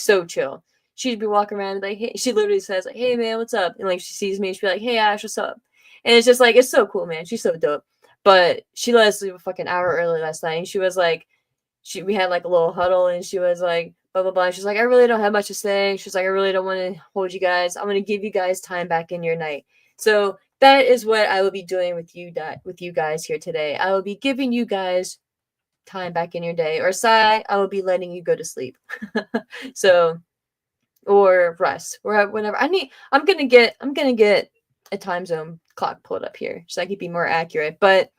so chill. She'd be walking around and like, hey, she literally says like, hey man, what's up? And like, she sees me, she'd be like, hey Ash, what's up? And it's just like, it's so cool, man. She's so dope. But she let us leave a fucking hour early last night, and she was like, we had like a little huddle, and she was like, blah blah blah. And she's like, I really don't have much to say. She's like, I really don't want to hold you guys. I'm gonna give you guys time back in your night. So that is what I will be doing with you guys here today. I will be giving you guys time back in your day. Or Sai, I will be letting you go to sleep. So, or rest, or whenever I'm gonna get a time zone clock pulled up here so I can be more accurate. But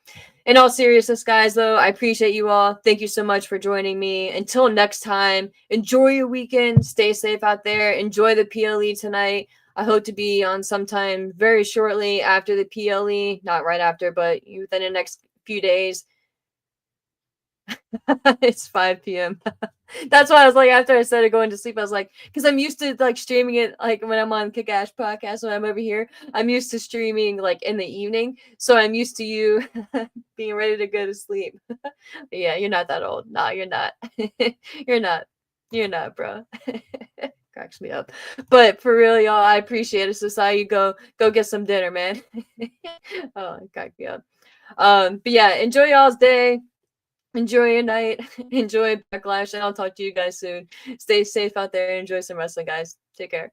in all seriousness, guys, though, I appreciate you all. Thank you so much for joining me. Until next time, enjoy your weekend. Stay safe out there. Enjoy the PLE tonight. I hope to be on sometime very shortly after the PLE. Not right after, but within the next few days. It's 5 p.m. That's why I was like, after I started going to sleep, I was like, because I'm used to like streaming it like when I'm on Kick Ash podcast, when I'm over here, I'm used to streaming like in the evening. So I'm used to you being ready to go to sleep. Yeah, you're not that old. No, you're not. You're not. You're not, bro. Cracks me up. But for real, y'all, I appreciate it. So Sai, you go get some dinner, man. Oh, it cracked me up. But yeah, enjoy y'all's day. Enjoy your night. Enjoy Backlash, and I'll talk to you guys soon. Stay safe out there. Enjoy some wrestling, guys. Take care.